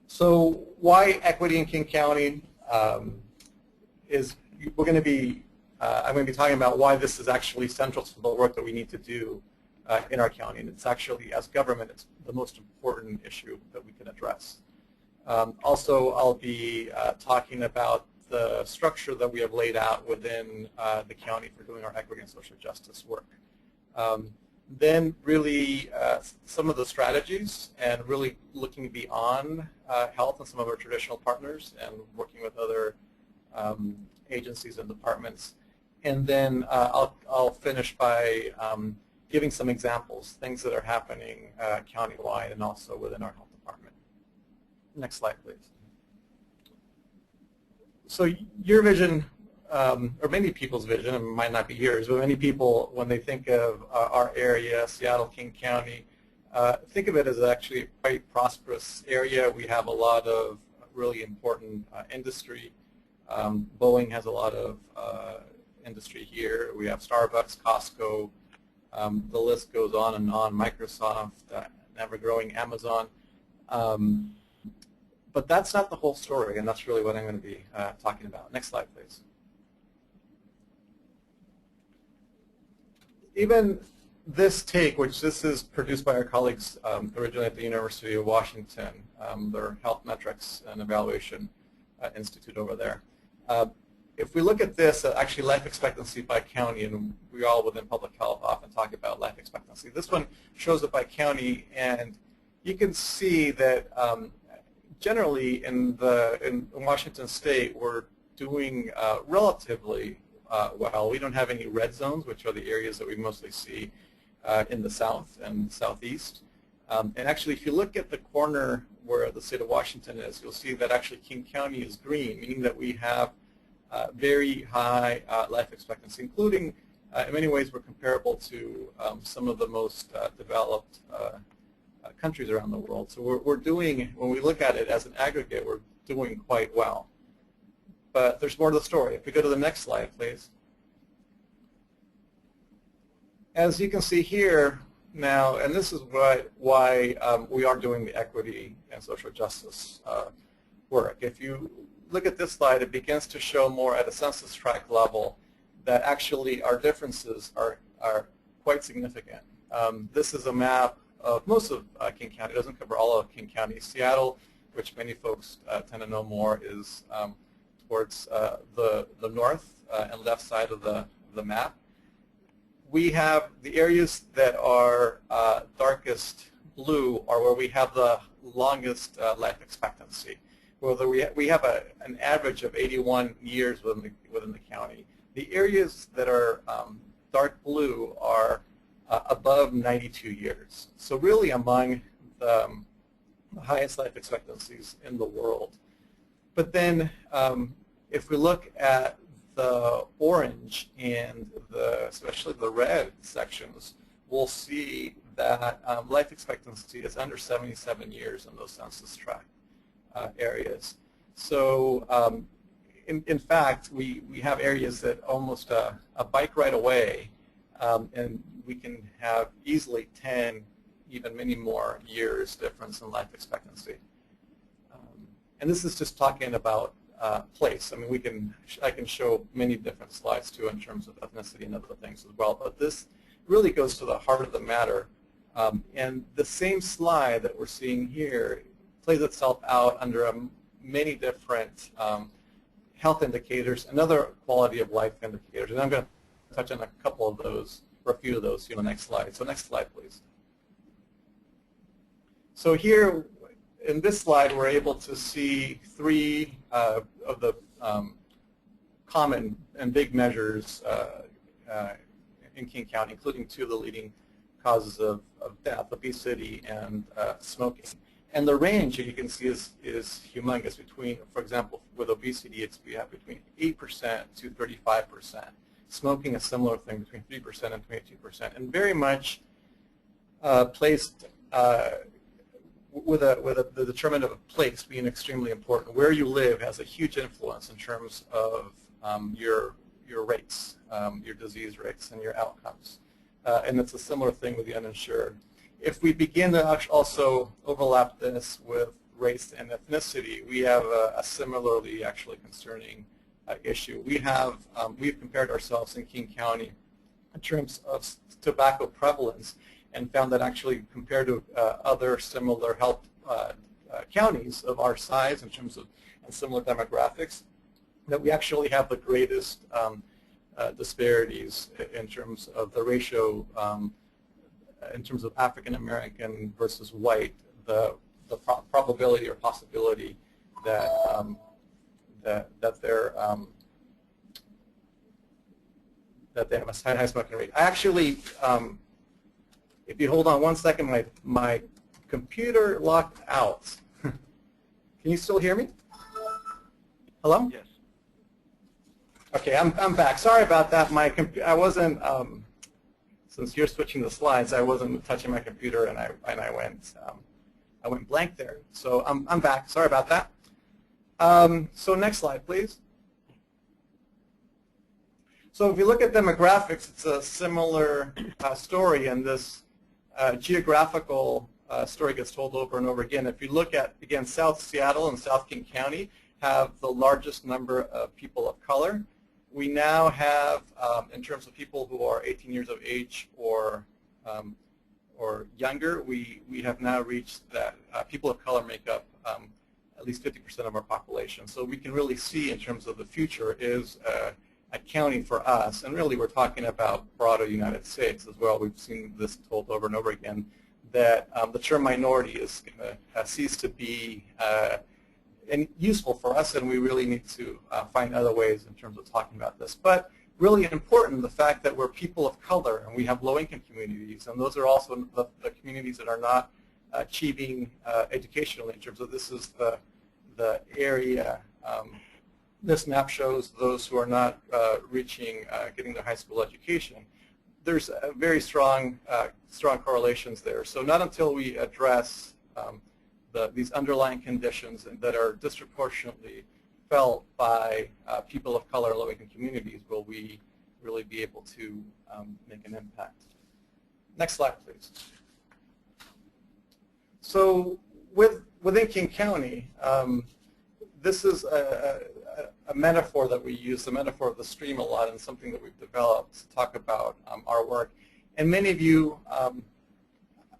So why equity in King County is we're going to be, I'm going to be talking about why this is actually central to the work that we need to do in our county. And it's actually, as government, it's the most important issue that we can address. Also, I'll be talking about the structure that we have laid out within the county for doing our equity and social justice work. Then really some of the strategies and really looking beyond health and some of our traditional partners and working with other agencies and departments. And then I'll finish by giving some examples, things that are happening countywide and also within our health department. Next slide, please. So your vision, or many people's vision, it might not be yours, but many people, when they think of our area, Seattle, King County, think of it as actually a quite prosperous area. We have a lot of really important industry. Boeing has a lot of industry here. We have Starbucks, Costco, the list goes on and on, Microsoft, ever-growing Amazon. But that's not the whole story, and that's really what I'm going to be talking about. Next slide, please. Even this take, which this is produced by our colleagues originally at the University of Washington, their Health Metrics and Evaluation Institute over there. If we look at this, actually life expectancy by county, and we all within public health often talk about life expectancy. This one shows it by county, and you can see that generally in Washington State, we're doing relatively well. We don't have any red zones, which are the areas that we mostly see in the south and southeast. And actually, if you look at the corner where the state of Washington is, you'll see that actually King County is green, meaning that we have very high life expectancy, including in many ways we're comparable to some of the most developed countries around the world. So we're doing, when we look at it as an aggregate, we're doing quite well. But there's more to the story. If we go to the next slide, please. As you can see here now, and this is why we are doing the equity and social justice work. If you look at this slide, it begins to show more at a census tract level that actually our differences are quite significant. This is a map of most of King County. It doesn't cover all of King County. Seattle, which many folks tend to know more, is towards the north and left side of the map. We have the areas that are darkest blue are where we have the longest life expectancy. Whether we have an average of 81 years within the county. The areas that are dark blue are above 92 years. So really among the highest life expectancies in the world. But then if we look at the orange and especially the red sections, we'll see that life expectancy is under 77 years in those census tract areas. So in fact, we have areas that almost a bike ride away, and we can have easily 10, even many more years difference in life expectancy. And this is just talking about place. I mean, I can show many different slides too in terms of ethnicity and other things as well, but this really goes to the heart of the matter. And the same slide that we're seeing here plays itself out under many different health indicators and other quality of life indicators. And I'm going to touch on a couple of those, or a few of those, in the next slide. So next slide, please. So here, in this slide, we're able to see three of the common and big measures in King County, including two of the leading causes of death, obesity and smoking. And the range, you can see, is humongous between, for example, with obesity, we have between 8% to 35%. Smoking, a similar thing, between 3% and 22%, and very much placed with the determinant of place being extremely important. Where you live has a huge influence in terms of your rates, your disease rates, and your outcomes. And it's a similar thing with the uninsured. If we begin to also overlap this with race and ethnicity, we have a similarly actually concerning issue. We've compared ourselves in King County in terms of tobacco prevalence and found that actually compared to other similar health counties of our size in terms of and similar demographics, that we actually have the greatest disparities in terms of the ratio in terms of African American versus white, the probability or possibility that that they have a high smoking rate. I actually, if you hold on one second, my computer locked out. Can you still hear me? Hello? Yes. Okay, I'm back. Sorry about that. I wasn't. Since you're switching the slides, I wasn't touching my computer, and I went blank there. So I'm back. Sorry about that. So next slide, please. So if you look at demographics, it's a similar story, and this geographical story gets told over and over again. If you look at, again, South Seattle and South King County have the largest number of people of color. We now have, in terms of people who are 18 years of age or younger, we have now reached that people of color make up at least 50% of our population. So we can really see in terms of the future is a county for us, and really we're talking about broader United States as well. We've seen this told over and over again, that the term minority is going to cease to be and useful for us, and we really need to find other ways in terms of talking about this. But really important, the fact that we're people of color and we have low-income communities, and those are also the communities that are not achieving educationally in terms of this is the area. This map shows those who are not reaching getting their high school education. There's a very strong correlations there. So not until we address these underlying conditions that are disproportionately felt by people of color and low-income communities will we really be able to make an impact. Next slide, please. So within King County, this is a metaphor that we use, the metaphor of the stream a lot, and something that we've developed to talk about our work. And many of you,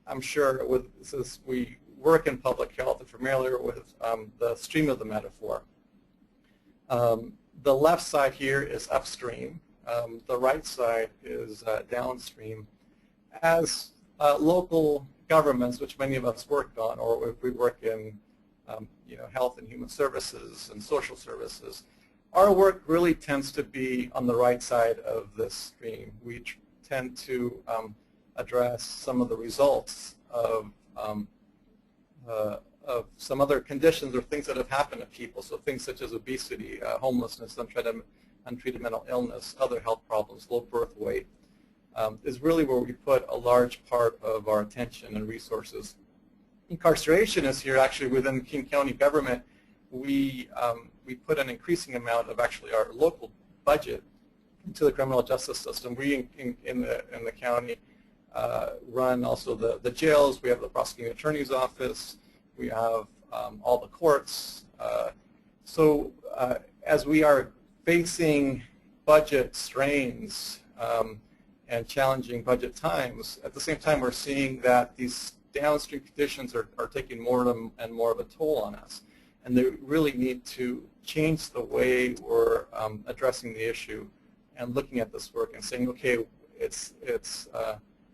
I'm sure, since we work in public health and familiar with the stream of the metaphor. The left side here is upstream. The right side is downstream. As local governments, which many of us worked on, or if we work in health and human services and social services, our work really tends to be on the right side of this stream. We tend to address some of the results of some other conditions or things that have happened to people, so things such as obesity, homelessness, untreated mental illness, other health problems, low birth weight, is really where we put a large part of our attention and resources. Incarceration is here actually within King County government. we put an increasing amount of actually our local budget into the criminal justice system. We in the county run also the jails. We have the prosecuting attorney's office. We have all the courts. So as we are facing budget strains and challenging budget times, at the same time we're seeing that these downstream conditions are taking more and more of a toll on us. And they really need to change the way we're addressing the issue and looking at this work and saying, okay, it's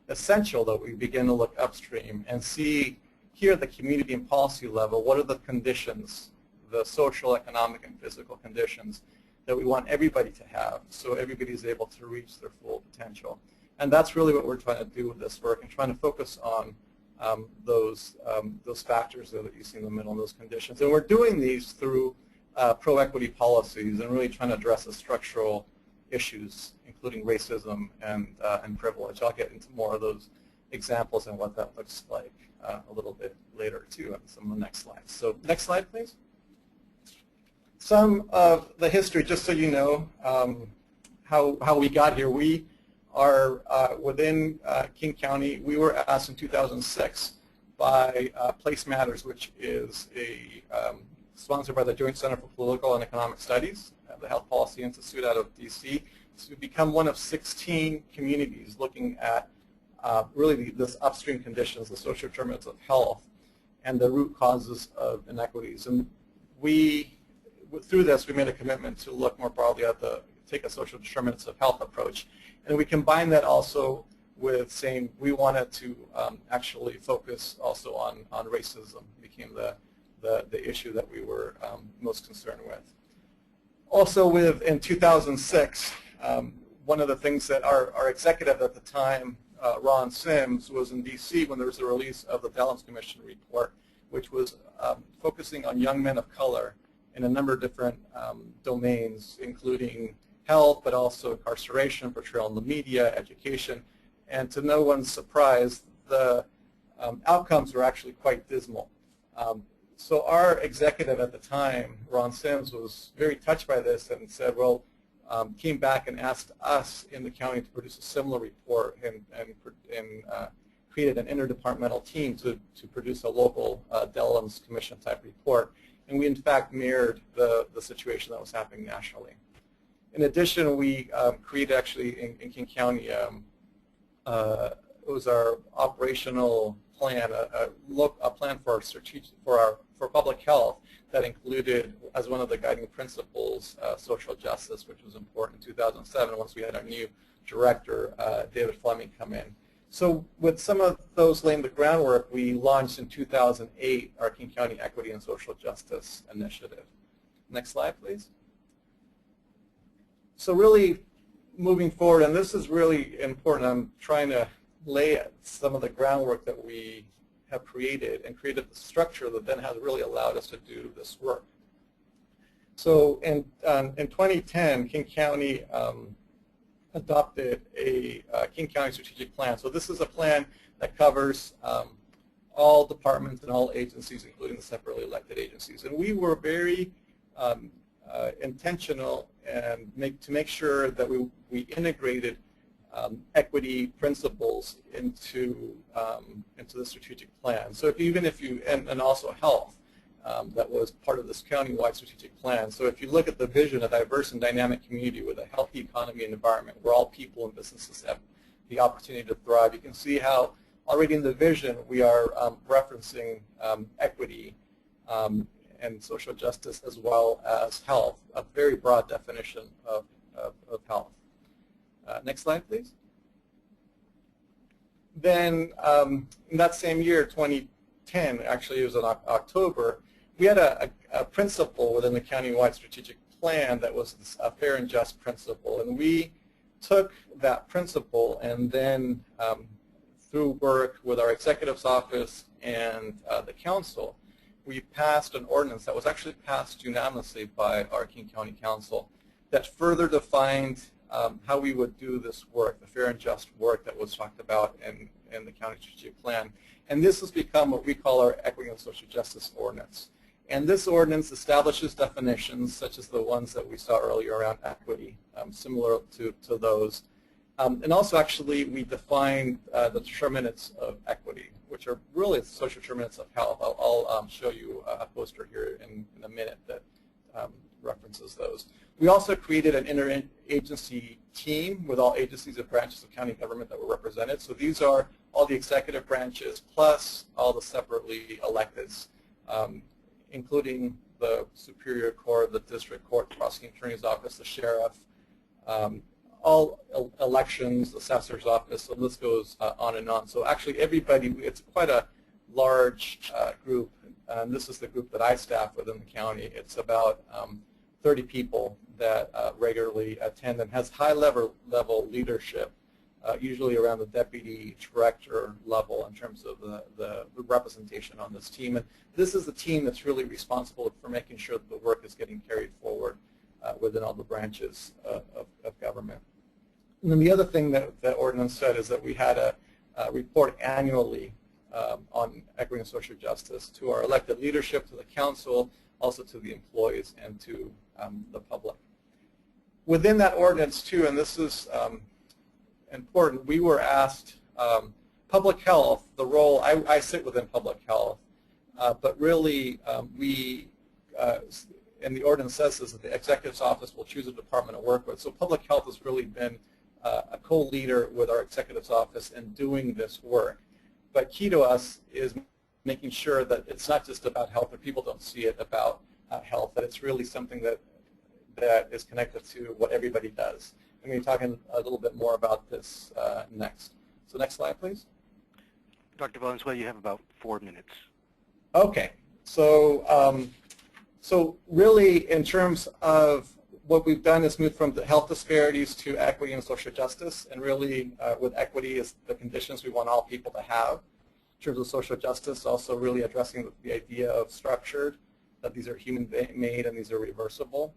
essential that we begin to look upstream and see here at the community and policy level, what are the conditions, the social, economic, and physical conditions that we want everybody to have so everybody is able to reach their full potential. And that's really what we're trying to do with this work and trying to focus on those factors that you see in the middle and those conditions. And we're doing these through pro-equity policies and really trying to address the structural issues, including racism and privilege. I'll get into more of those examples and what that looks like a little bit later too on some of the next slides. So next slide, please. Some of the history, just so you know how we got here. We are within King County. We were asked in 2006 by Place Matters, which is sponsored by the Joint Center for Political and Economic Studies, the Health Policy Institute out of DC, to become one of 16 communities looking at really this upstream conditions, the social determinants of health, and the root causes of inequities. And through this, we made a commitment to look more broadly at take a social determinants of health approach. And we combined that also with saying we wanted to actually focus also on racism, became the issue that we were most concerned with. Also in 2006, one of the things that our executive at the time, Ron Sims, was in DC when there was the release of the Dellums Commission report, which was focusing on young men of color in a number of different domains, including health, but also incarceration, portrayal in the media, education. And to no one's surprise, the outcomes were actually quite dismal. So our executive at the time, Ron Sims, was very touched by this and said, well, came back and asked us in the county to produce a similar report and created an interdepartmental team to produce a local Dellums Commission type report. And we in fact mirrored the situation that was happening nationally. In addition, we created actually in King County, it was our operational plan, a plan for public health that included, as one of the guiding principles, social justice, which was important in 2007 once we had our new director, David Fleming, come in. So with some of those laying the groundwork, we launched in 2008 our King County Equity and Social Justice Initiative. Next slide, please. So really moving forward, and this is really important, I'm trying to lay some of the groundwork that we have created and created the structure that then has really allowed us to do this work. So in 2010, King County adopted a King County strategic plan. So this is a plan that covers all departments and all agencies, including the separately elected agencies. And we were very intentional and to make sure that we integrated equity principles into the strategic plan. So and also health, that was part of this county-wide strategic plan. So if you look at the vision, a diverse and dynamic community with a healthy economy and environment where all people and businesses have the opportunity to thrive, you can see how already in the vision we are referencing equity and social justice as well as health, a very broad definition of health. Next slide, please. Then in that same year, 2010, actually it was in October, we had a principle within the county-wide strategic plan that was a fair and just principle. And we took that principle and then through work with our executive's office and the council, we passed an ordinance that was actually passed unanimously by our King County Council that further defined how we would do this work, the fair and just work that was talked about in the county strategic plan. And this has become what we call our Equity and Social Justice Ordinance. And this ordinance establishes definitions such as the ones that we saw earlier around equity, similar to those. And also actually we define the determinants of equity, which are really social determinants of health. I'll show you a poster here in a minute that references those. We also created an interagency team with all agencies and branches of county government that were represented. So these are all the executive branches plus all the separately electeds, including the Superior Court, the District Court, the Prosecuting Attorney's Office, the Sheriff, all elections, the Assessor's Office, so this goes on and on. So actually everybody, it's quite a large group, and this is the group that I staff within the county. It's about 30 people that regularly attend and has high level leadership, usually around the deputy director level in terms of the representation on this team. And this is the team that's really responsible for making sure that the work is getting carried forward within all the branches of government. And then the other thing that the ordinance said is that we had a report annually on equity and social justice to our elected leadership, to the council, also to the employees and to the public. Within that ordinance too, and this is important, we were asked, public health, the role, I sit within public health, but really we, and the ordinance says this, that the executive's office will choose a department to work with. So public health has really been a co-leader with our executive's office in doing this work. But key to us is making sure that it's not just about health, or people don't see it about health, that it's really something that is connected to what everybody does. I'm going to be talking a little bit more about this next. So next slide, please. Dr. Valenzuela, you have about 4 minutes. Okay. So, so really in terms of what we've done is move from the health disparities to equity and social justice, and really with equity is the conditions we want all people to have. In terms of social justice, also really addressing the idea of structured, that these are human-made and these are reversible.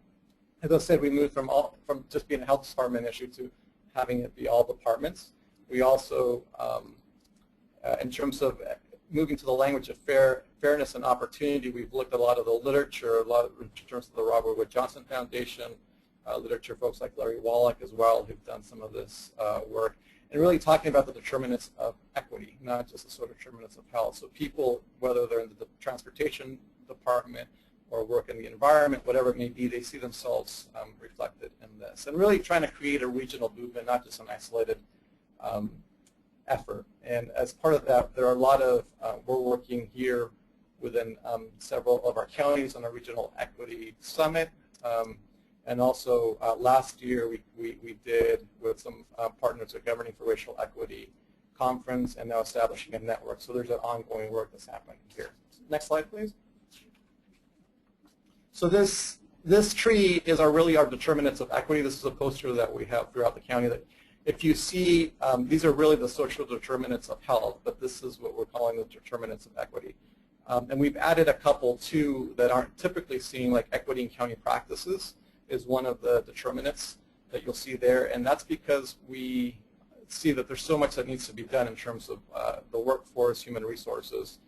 As I said, we moved from just being a health department issue to having it be all departments. We also, in terms of moving to the language of fairness and opportunity, we've looked at a lot of the literature, in terms of the Robert Wood Johnson Foundation, literature, folks like Larry Wallach as well, who've done some of this work, and really talking about the determinants of equity, not just the sort of determinants of health. So people, whether they're in the transportation department or work in the environment, whatever it may be, they see themselves reflected in this. And really trying to create a regional movement, not just an isolated effort. And as part of that, there are a lot of, we're working here within several of our counties on a regional equity summit. And also last year we did with some partners at Governing for Racial Equity conference, and now establishing a network. So there's an ongoing work that's happening here. Next slide, please. So this tree is really our determinants of equity. This is a poster that we have throughout the county that if you see, these are really the social determinants of health, but this is what we're calling the determinants of equity. And we've added a couple too that aren't typically seen, like equity in county practices is one of the determinants that you'll see there, and that's because we see that there's so much that needs to be done in terms of the workforce, human resources,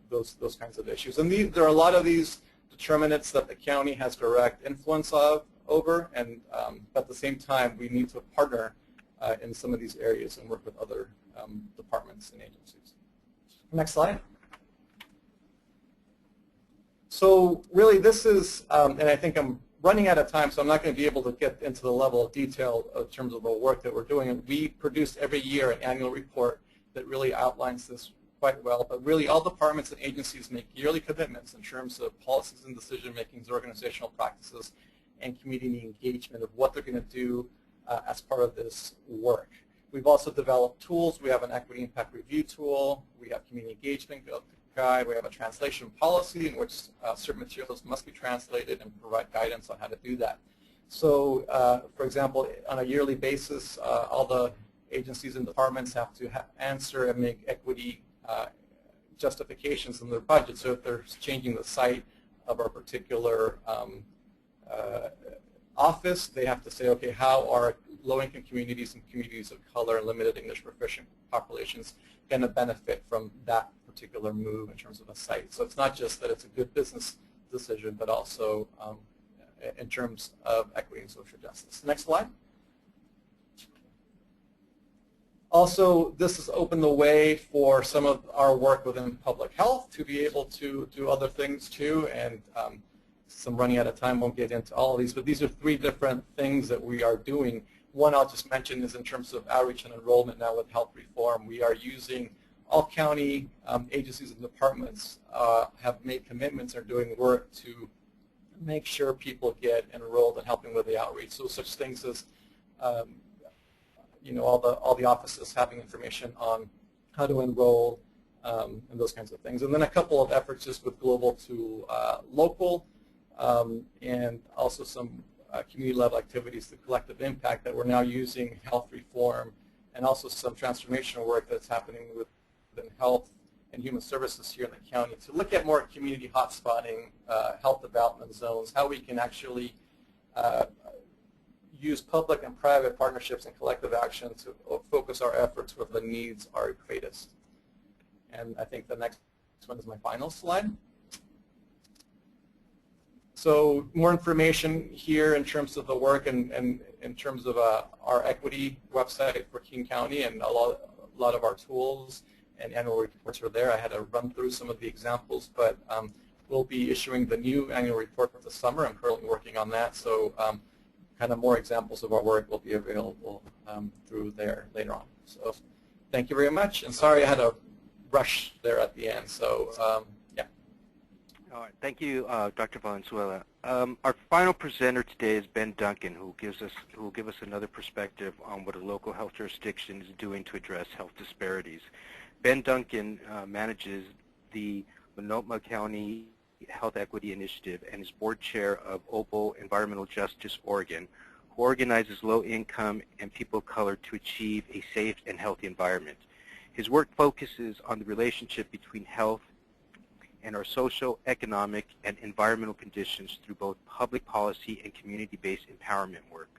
those kinds of issues. And there are a lot of these determinants that the county has direct influence over, and but at the same time we need to partner in some of these areas and work with other departments and agencies. Next slide. So really this is, and I think I'm running out of time, so I'm not going to be able to get into the level of detail in terms of the work that we're doing. And we produce every year an annual report that really outlines this quite well. But really all departments and agencies make yearly commitments in terms of policies and decision-making, organizational practices, and community engagement of what they're going to do as part of this work. We've also developed tools. We have an equity impact review tool. We have community engagement guide. We have a translation policy in which certain materials must be translated and provide guidance on how to do that. So, for example, on a yearly basis, all the agencies and departments have to answer and make equity justifications in their budget. So if they're changing the site of a particular office, they have to say, okay, how are low-income communities and communities of color and limited English proficient populations going to benefit from that particular move in terms of a site. So it's not just that it's a good business decision, but also in terms of equity and social justice. Next slide. Also, this has opened the way for some of our work within public health to be able to do other things too, and so I'm running out of time, won't get into all of these, but these are 3 different things that we are doing. One I'll just mention is in terms of outreach and enrollment now with health reform. We are using all county agencies and departments have made commitments and are doing work to make sure people get enrolled and helping with the outreach. So such things as you know, all the offices having information on how to enroll and those kinds of things. And then a couple of efforts just with global to local and also some community level activities, the collective impact that we're now using health reform and also some transformational work that's happening within health and human services here in the county to look at more community hotspotting, health development zones, how we can actually use public and private partnerships and collective action to focus our efforts where the needs are greatest. And I think the next one is my final slide. So more information here in terms of the work and in terms of our equity website for King County, and a lot of our tools and annual reports are there. I had to run through some of the examples, but we'll be issuing the new annual report for the summer. I'm currently working on that, so kind of more examples of our work will be available through there later on. So thank you very much, and sorry I had to rush there at the end. So yeah. All right, thank you, Dr. Valenzuela. Our final presenter today is Ben Duncan, who will give us another perspective on what a local health jurisdiction is doing to address health disparities. Ben Duncan manages the Multnomah County Health Equity Initiative and is board chair of OPAL Environmental Justice Oregon, who organizes low-income and people of color to achieve a safe and healthy environment. His work focuses on the relationship between health and our social, economic, and environmental conditions through both public policy and community-based empowerment work.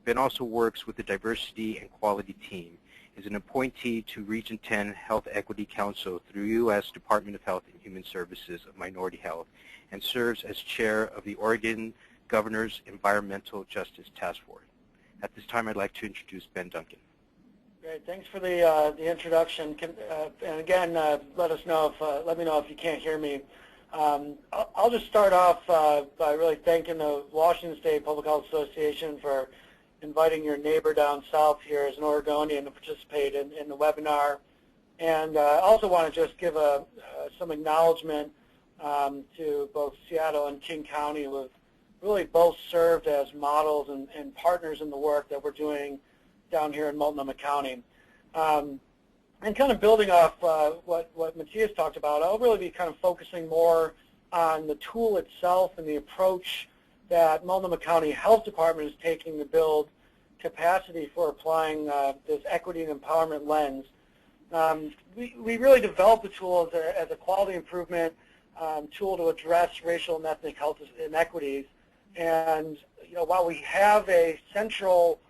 Ben also works with the Diversity and Quality Team, is an appointee to Region 10 Health Equity Council through U.S. Department of Health and Human Services of Minority Health, and serves as chair of the Oregon Governor's Environmental Justice Task Force. At this time, I'd like to introduce Ben Duncan. Great, thanks for the introduction. And again, let me know if you can't hear me. I'll just start off by really thanking the Washington State Public Health Association for inviting your neighbor down south here as an Oregonian to participate in the webinar. And I also want to just give some acknowledgement to both Seattle and King County, who have really both served as models and partners in the work that we're doing down here in Multnomah County. And kind of building off what Matthias talked about, I'll really be kind of focusing more on the tool itself and the approach that Multnomah County Health Department is taking to build capacity for applying this equity and empowerment lens. We really developed the tool as a quality improvement tool to address racial and ethnic health inequities. And while we have a central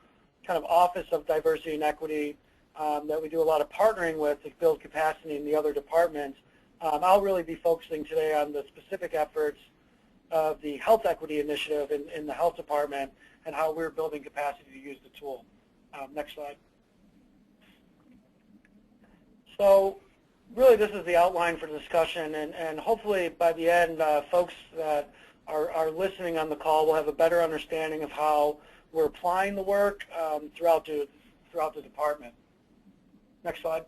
kind of Office of Diversity and Equity that we do a lot of partnering with to build capacity in the other departments, I'll really be focusing today on the specific efforts of the Health Equity Initiative in the Health Department and how we're building capacity to use the tool. Next slide. So really this is the outline for discussion, and hopefully by the end folks that are listening on the call will have a better understanding of how we're applying the work throughout the department. Next slide.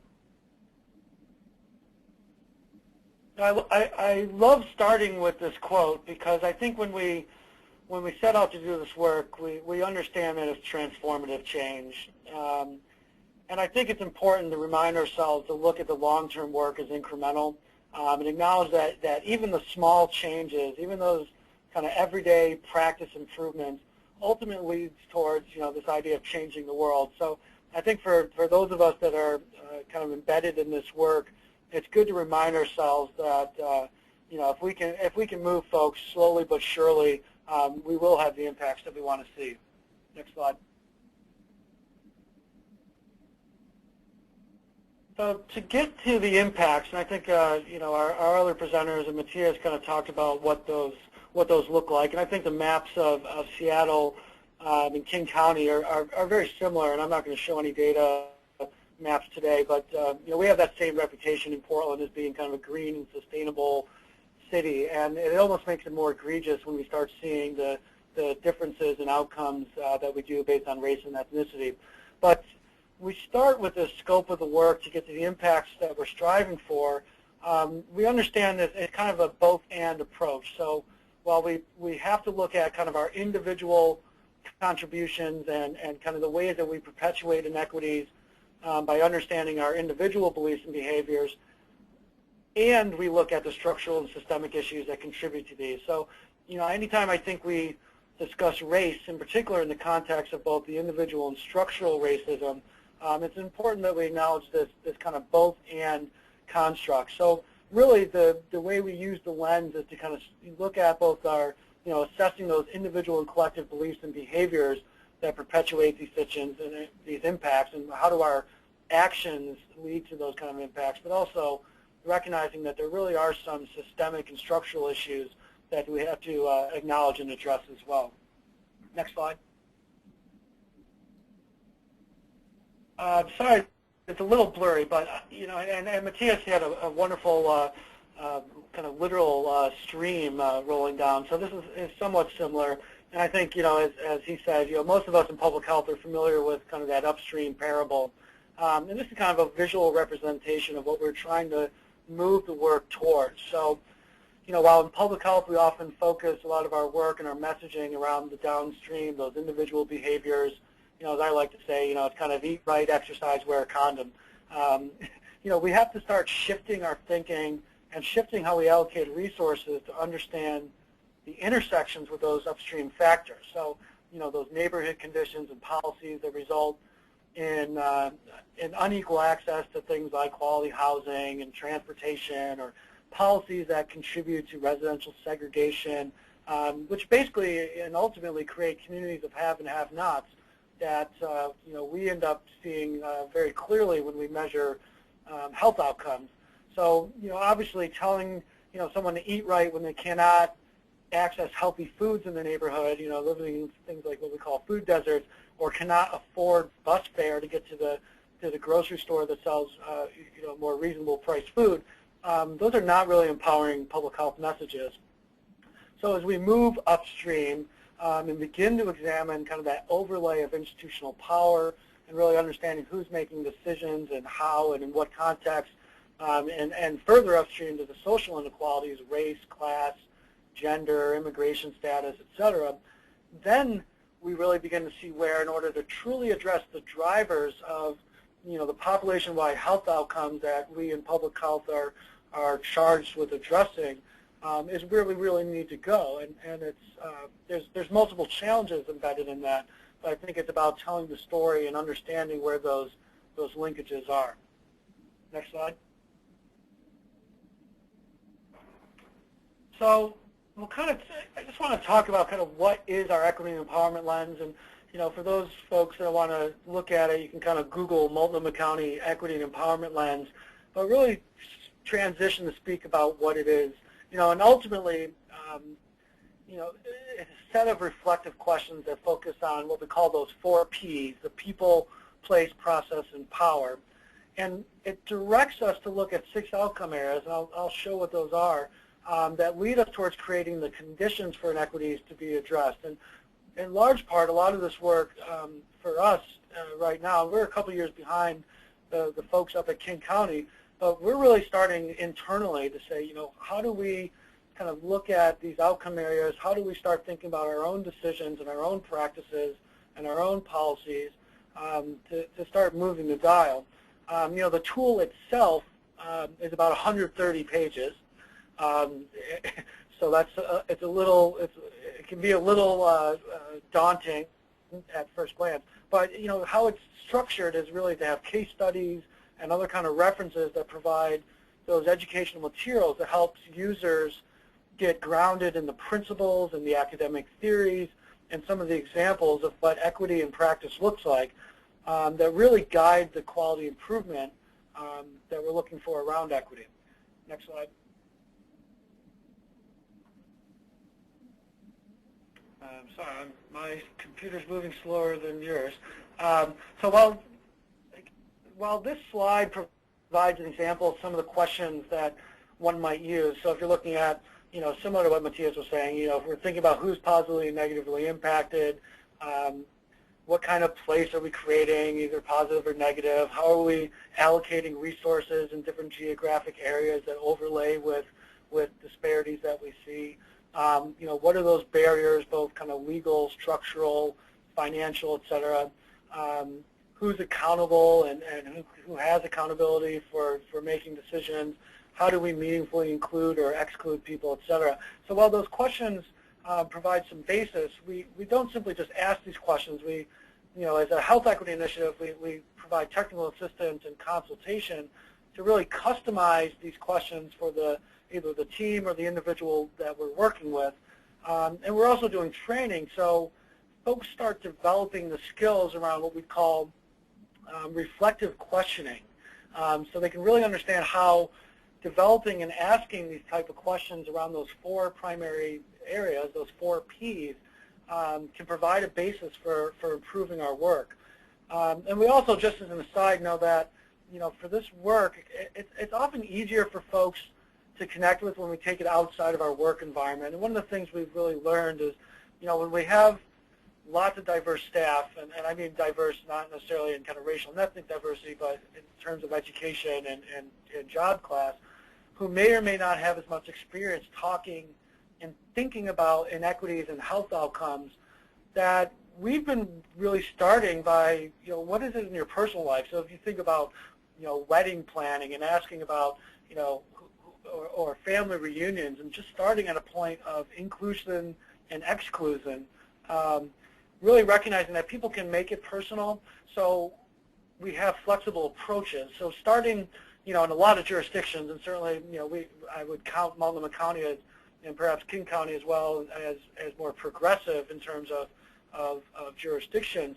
I love starting with this quote because I think when we set out to do this work, we understand that it's transformative change. And I think it's important to remind ourselves to look at the long-term work as incremental and acknowledge that even the small changes, even those kind of everyday practice improvements, ultimately leads towards this idea of changing the world. So I think for those of us that are kind of embedded in this work, it's good to remind ourselves that if we can move folks slowly but surely, we will have the impacts that we want to see. Next slide. So to get to the impacts, and I think our other presenters and Matthias kind of talked about what those look like, and I think the maps of Seattle and King County are very similar. And I'm not going to show any data maps today, but we have that same reputation in Portland as being kind of a green and sustainable city, and it almost makes it more egregious when we start seeing the differences in outcomes that we do based on race and ethnicity. But we start with the scope of the work to get to the impacts that we're striving for. We understand that it's kind of a both-and approach. So while we have to look at kind of our individual contributions and kind of the ways that we perpetuate inequities by understanding our individual beliefs and behaviors, and we look at the structural and systemic issues that contribute to these. So, anytime I think we discuss race, in particular in the context of both the individual and structural racism, it's important that we acknowledge this kind of both-and construct. So really the way we use the lens is to kind of look at both our, assessing those individual and collective beliefs and behaviors that perpetuate these situations and these impacts, and how do our actions lead to those kind of impacts, but also recognizing that there really are some systemic and structural issues that we have to acknowledge and address as well. Next slide. Sorry, it's a little blurry, but and Matthias had a wonderful kind of literal stream rolling down. So this is somewhat similar, and I think as he said, most of us in public health are familiar with kind of that upstream parable, and this is kind of a visual representation of what we're trying to move the work towards. So, while in public health we often focus a lot of our work and our messaging around the downstream, those individual behaviors. As I like to say, it's kind of eat right, exercise, wear a condom. We have to start shifting our thinking and shifting how we allocate resources to understand the intersections with those upstream factors. So, those neighborhood conditions and policies that result in unequal access to things like quality housing and transportation, or policies that contribute to residential segregation, which basically and ultimately create communities of have and have-nots that we end up seeing very clearly when we measure health outcomes. So obviously telling someone to eat right when they cannot access healthy foods in the neighborhood, living in things like what we call food deserts, or cannot afford bus fare to get to the grocery store that sells more reasonable priced food. Those are not really empowering public health messages. So as we move upstream and begin to examine kind of that overlay of institutional power and really understanding who's making decisions and how and in what context, and further upstream to the social inequalities, race, class, gender, immigration status, et cetera, then we really begin to see where, in order to truly address the drivers of the population-wide health outcomes that we in public health are charged with addressing, is where we really need to go. And it's there's multiple challenges embedded in that, but I think it's about telling the story and understanding where those linkages are. Next slide. So I just want to talk about kind of what is our equity and empowerment lens, and for those folks that want to look at it, you can kind of Google Multnomah County Equity and Empowerment Lens, but really transition to speak about what it is. And ultimately, it's a set of reflective questions that focus on what we call those 4 Ps, the people, place, process, and power. And it directs us to look at 6 outcome areas, and I'll show what those are, that lead us towards creating the conditions for inequities to be addressed. And in large part, a lot of this work for us right now, we're a couple years behind the folks up at King County, but we're really starting internally to say, how do we kind of look at these outcome areas? How do we start thinking about our own decisions and our own practices and our own policies to start moving the dial? The tool itself is about 130 pages. So that's it can be a little daunting at first glance. But how it's structured is really to have case studies and other kind of references that provide those educational materials that helps users get grounded in the principles and the academic theories and some of the examples of what equity in practice looks like, that really guide the quality improvement that we're looking for around equity. Next slide. Sorry, my computer's moving slower than yours. So while this slide provides an example of some of the questions that one might use, so if you're looking at, similar to what Matthias was saying, if we're thinking about who's positively and negatively impacted, what kind of place are we creating, either positive or negative, how are we allocating resources in different geographic areas that overlay with disparities that we see. What are those barriers, both kind of legal, structural, financial, et cetera? Who's accountable and who has accountability for making decisions? How do we meaningfully include or exclude people, et cetera? So while those questions provide some basis, we don't simply just ask these questions. We, as a health equity initiative, we provide technical assistance and consultation to really customize these questions for either the team or the individual that we're working with. And we're also doing training, so folks start developing the skills around what we call reflective questioning. So they can really understand how developing and asking these type of questions around those 4 primary areas, those 4 Ps, can provide a basis for improving our work. And we also, just as an aside, know that, for this work, it's often easier for folks to connect with when we take it outside of our work environment. And one of the things we've really learned is, when we have lots of diverse staff, and I mean diverse not necessarily in kind of racial and ethnic diversity, but in terms of education and job class, who may or may not have as much experience talking and thinking about inequities and health outcomes, that we've been really starting by, what is it in your personal life? So if you think about, wedding planning and asking about, or family reunions, and just starting at a point of inclusion and exclusion, really recognizing that people can make it personal, so we have flexible approaches. So starting, in a lot of jurisdictions, and certainly, I would count Multnomah County as, and perhaps King County as well, as more progressive in terms of jurisdictions.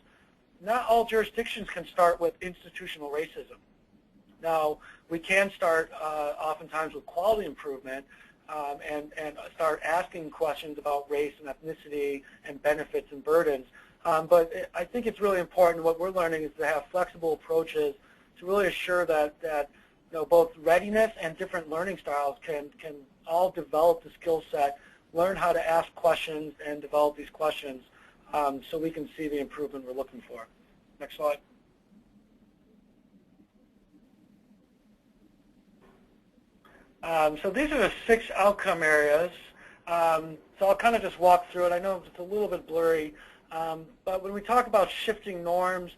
Not all jurisdictions can start with institutional racism. Now, we can start oftentimes with quality improvement and start asking questions about race and ethnicity and benefits and burdens. But I think it's really important, what we're learning is to have flexible approaches to really assure that both readiness and different learning styles can all develop the skill set, learn how to ask questions and develop these questions so we can see the improvement we're looking for. Next slide. So these are the 6 outcome areas. So I'll kind of just walk through it. I know it's a little bit blurry, but when we talk about shifting norms,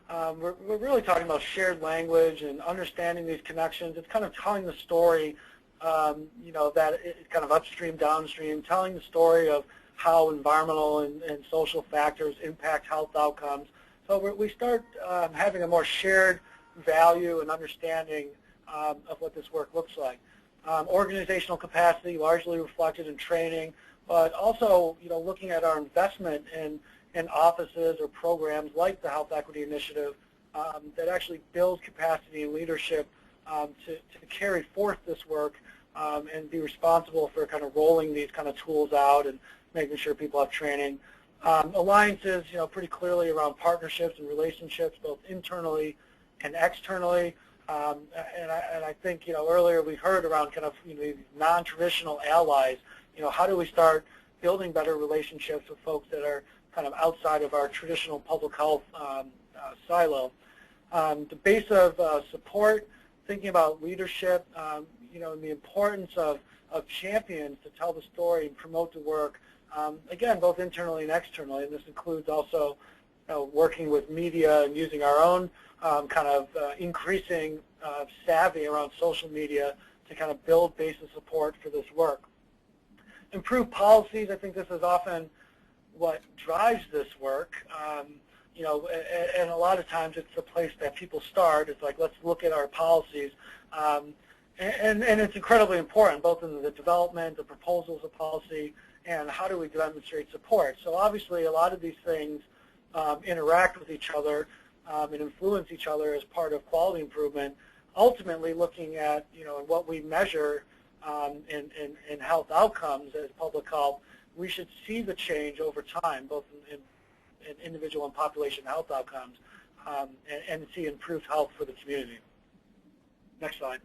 we're really talking about shared language and understanding these connections. It's kind of telling the story, that it's kind of upstream, downstream, telling the story of how environmental and social factors impact health outcomes. So we start having a more shared value and understanding of what this work looks like. Organizational capacity, largely reflected in training, but also, looking at our investment in offices or programs like the Health Equity Initiative that actually build capacity and leadership to carry forth this work and be responsible for kind of rolling these kind of tools out and making sure people have training. Alliances, pretty clearly around partnerships and relationships, both internally and externally. And I think, earlier we heard around kind of, these non-traditional allies. How do we start building better relationships with folks that are kind of outside of our traditional public health silo? The base of support, thinking about leadership, and the importance of champions to tell the story and promote the work, again, both internally and externally, and this includes also working with media and using our own kind of increasing savvy around social media to kind of build base of support for this work. Improve policies, I think this is often what drives this work. And a lot of times it's the place that people start. It's like, let's look at our policies. And it's incredibly important, both in the development, the proposals of policy, and how do we demonstrate support. So obviously a lot of these things interact with each other and influence each other as part of quality improvement. ultimately looking at, what we measure in health outcomes as public health, we should see the change over time, both in individual and population health outcomes, and see improved health for the community. Next slide.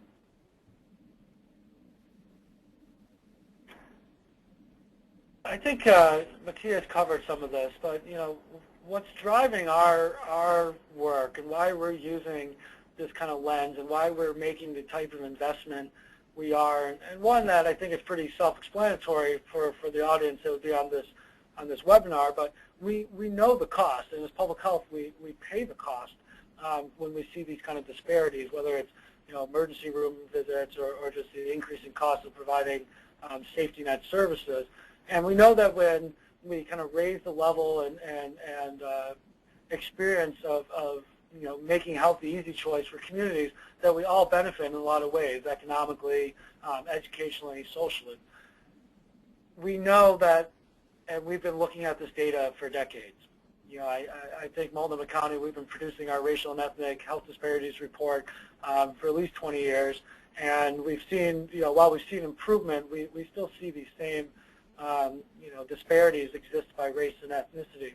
I think Matthias covered some of this, but what's driving our work and why we're using this kind of lens and why we're making the type of investment we are, and one that I think is pretty self-explanatory for the audience that would be on this webinar, but we know the cost, and as public health we pay the cost when we see these kind of disparities, whether it's emergency room visits or just the increasing cost of providing safety net services. And we know that when we kind of raise the level and experience of making health the easy choice for communities, that we all benefit in a lot of ways, economically, educationally, socially. We know that, and we've been looking at this data for decades. I think Multnomah County, we've been producing our racial and ethnic health disparities report for at least 20 years, and we've seen, while we've seen improvement, we still see these same disparities exist by race and ethnicity.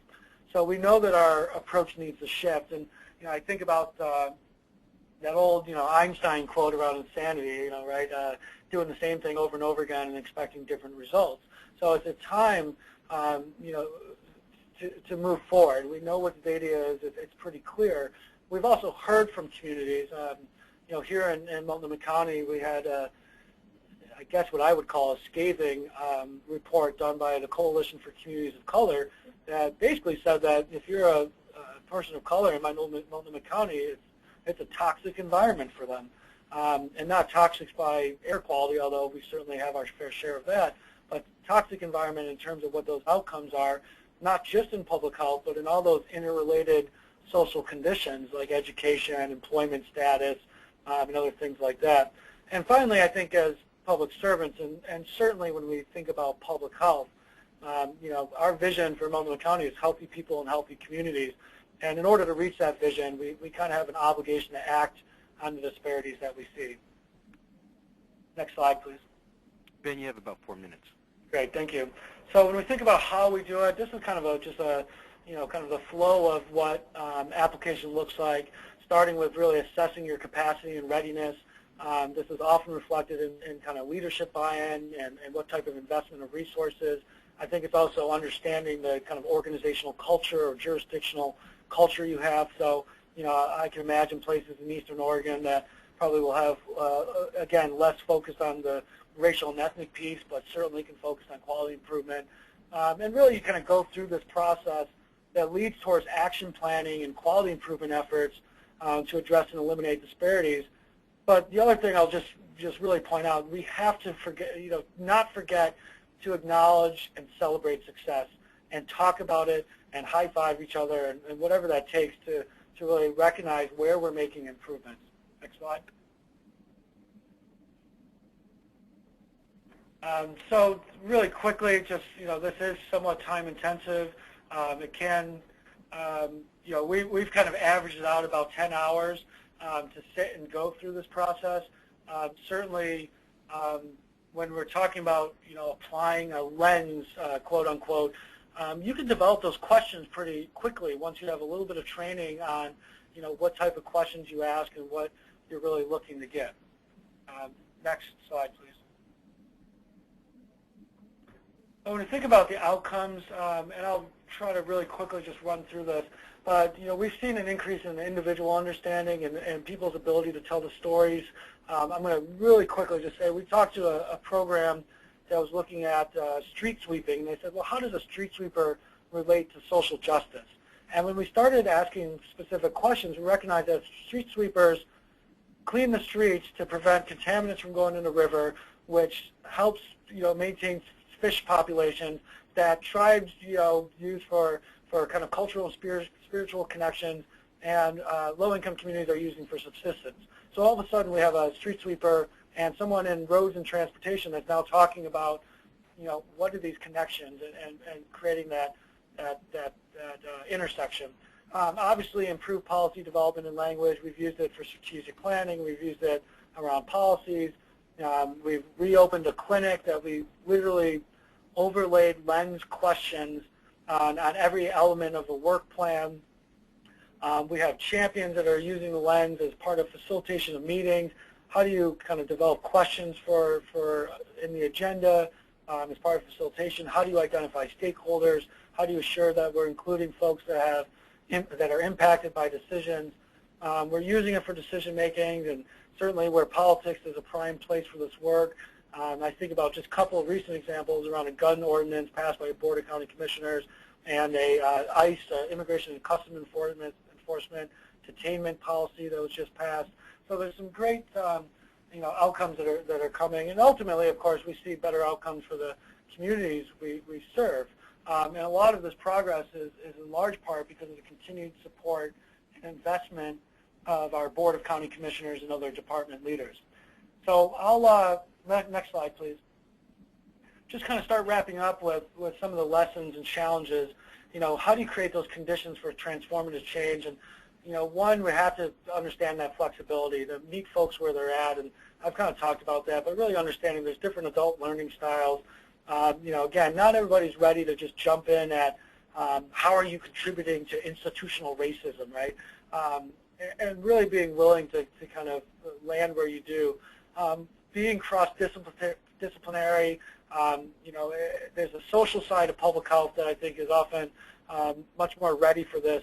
So we know that our approach needs to shift, and I think about that old Einstein quote around insanity, right? Doing the same thing over and over again and expecting different results. So it's a time, to move forward. We know what the data is; it's pretty clear. We've also heard from communities. Here in Multnomah County, we had I guess what I would call a scathing report done by the Coalition for Communities of Color that basically said that if you're a person of color in Multnomah County, it's a toxic environment for them. And not toxic by air quality, although we certainly have our fair share of that, but toxic environment in terms of what those outcomes are, not just in public health, but in all those interrelated social conditions like education, employment status, and other things like that. And finally, I think as public servants, and certainly when we think about public health, our vision for Multnomah County is healthy people and healthy communities. And in order to reach that vision, we kind of have an obligation to act on the disparities that we see. Next slide, please. Ben, you have about 4 minutes. Great, thank you. So when we think about how we do it, this is kind of just a kind of the flow of what application looks like, starting with really assessing your capacity and readiness. This is often reflected in kind of leadership buy-in and what type of investment of resources. I think it's also understanding the kind of organizational culture or jurisdictional culture you have. So, I can imagine places in Eastern Oregon that probably will have, again, less focus on the racial and ethnic piece, but certainly can focus on quality improvement. And really you kind of go through this process that leads towards action planning and quality improvement efforts to address and eliminate disparities. But the other thing I'll just really point out, we have to not forget to acknowledge and celebrate success and talk about it and high-five each other and whatever that takes to really recognize where we're making improvements. Next slide. So really quickly, just, this is somewhat time-intensive. It can, we've kind of averaged it out about 10 hours to sit and go through this process. Certainly, when we're talking about, applying a lens, quote unquote, you can develop those questions pretty quickly once you have a little bit of training on, what type of questions you ask and what you're really looking to get. Next slide, please. So when you think about the outcomes, and I'll try to really quickly just run through this, but we've seen an increase in individual understanding and people's ability to tell the stories. I'm going to really quickly just say we talked to a program that was looking at street sweeping. They said, well, how does a street sweeper relate to social justice? And when we started asking specific questions, we recognized that street sweepers clean the streets to prevent contaminants from going in the river, which helps maintain fish populations that tribes use for kind of cultural and spiritual connections, and low-income communities are using for subsistence. So all of a sudden we have a street sweeper and someone in roads and transportation that's now talking about what are these connections and creating that intersection. Obviously, improve policy development and language. We've used it for strategic planning. We've used it around policies. We've reopened a clinic that we literally overlaid lens questions on every element of the work plan. We have champions that are using the lens as part of facilitation of meetings. How do you kind of develop questions for in the agenda as part of facilitation? How do you identify stakeholders? How do you assure that we're including folks that are impacted by decisions? We're using it for decision making, and certainly where politics is a prime place for this work. I think about just a couple of recent examples around a gun ordinance passed by a Board of County Commissioners and a ICE, Immigration and Customs Enforcement detainment policy that was just passed. So there's some great outcomes that are coming, and ultimately, of course, we see better outcomes for the communities we serve. And a lot of this progress is in large part because of the continued support and investment of our Board of County Commissioners and other department leaders. So I'll, next slide, please. Just kind of start wrapping up with some of the lessons and challenges. How do you create those conditions for transformative change? And, one, we have to understand that flexibility, to meet folks where they're at, and I've kind of talked about that, but really understanding there's different adult learning styles. Again, not everybody's ready to just jump in at how are you contributing to institutional racism, right? And really being willing to kind of land where you do. Being cross-disciplinary, there's a social side of public health that I think is often much more ready for this,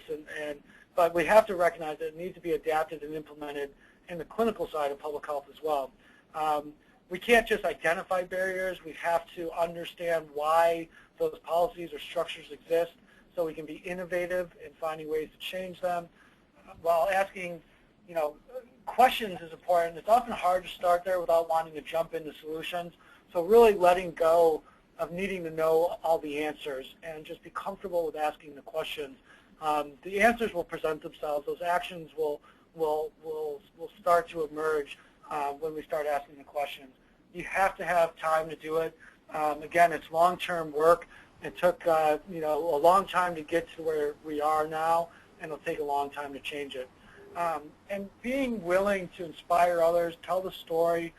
but we have to recognize that it needs to be adapted and implemented in the clinical side of public health as well. We can't just identify barriers. We have to understand why those policies or structures exist so we can be innovative in finding ways to change them. While asking, questions is important. It's often hard to start there without wanting to jump into solutions. So really letting go of needing to know all the answers and just be comfortable with asking the questions. The answers will present themselves. Those actions will start to emerge when we start asking the questions. You have to have time to do it. Again, it's long-term work. It took a long time to get to where we are now, and it'll take a long time to change it. And being willing to inspire others, tell the story,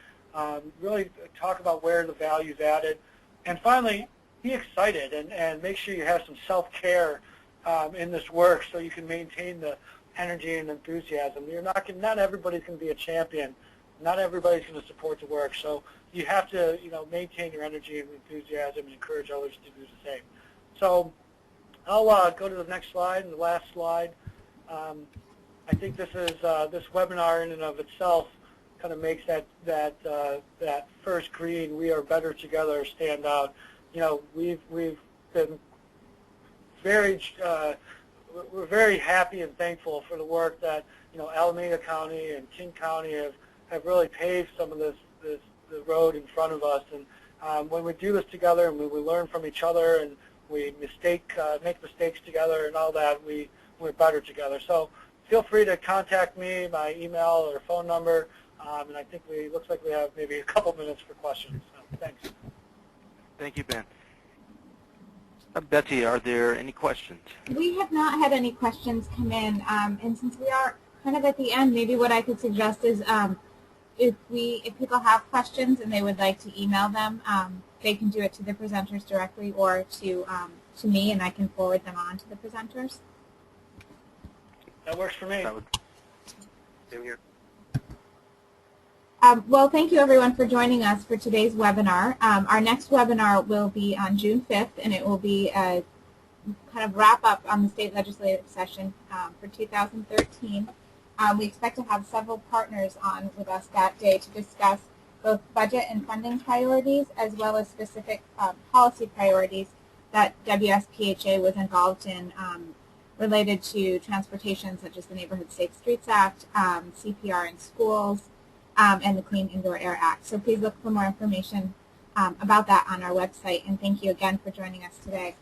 really talk about where the value's added, and finally, be excited and make sure you have some self-care in this work so you can maintain the energy and enthusiasm. Not everybody's going to be a champion. Not everybody's going to support the work. So you have to, maintain your energy and enthusiasm and encourage others to do the same. So I'll go to the next slide and the last slide. I think this webinar in and of itself kind of makes that first green, "We are better together," stand out. We've been we're very happy and thankful for the work that Alameda County and King County have really paved some of the road in front of us. And when we do this together and we learn from each other and we make mistakes together and all that, we're better together. So feel free to contact me, my email or phone number, and I think looks like we have maybe a couple minutes for questions. So, thanks. Thank you, Ben. Betsy, are there any questions? We have not had any questions come in, and since we are kind of at the end, maybe what I could suggest is if people have questions and they would like to email them, they can do it to the presenters directly or to me, and I can forward them on to the presenters. That works for me. Same here. Well, thank you everyone for joining us for today's webinar. Our next webinar will be on June 5th, and it will be a kind of wrap up on the state legislative session for 2013. We expect to have several partners on with us that day to discuss both budget and funding priorities as well as specific policy priorities that WSPHA was involved in related to transportation, such as the Neighborhood Safe Streets Act, CPR in schools, and the Clean Indoor Air Act. So please look for more information about that on our website, and thank you again for joining us today.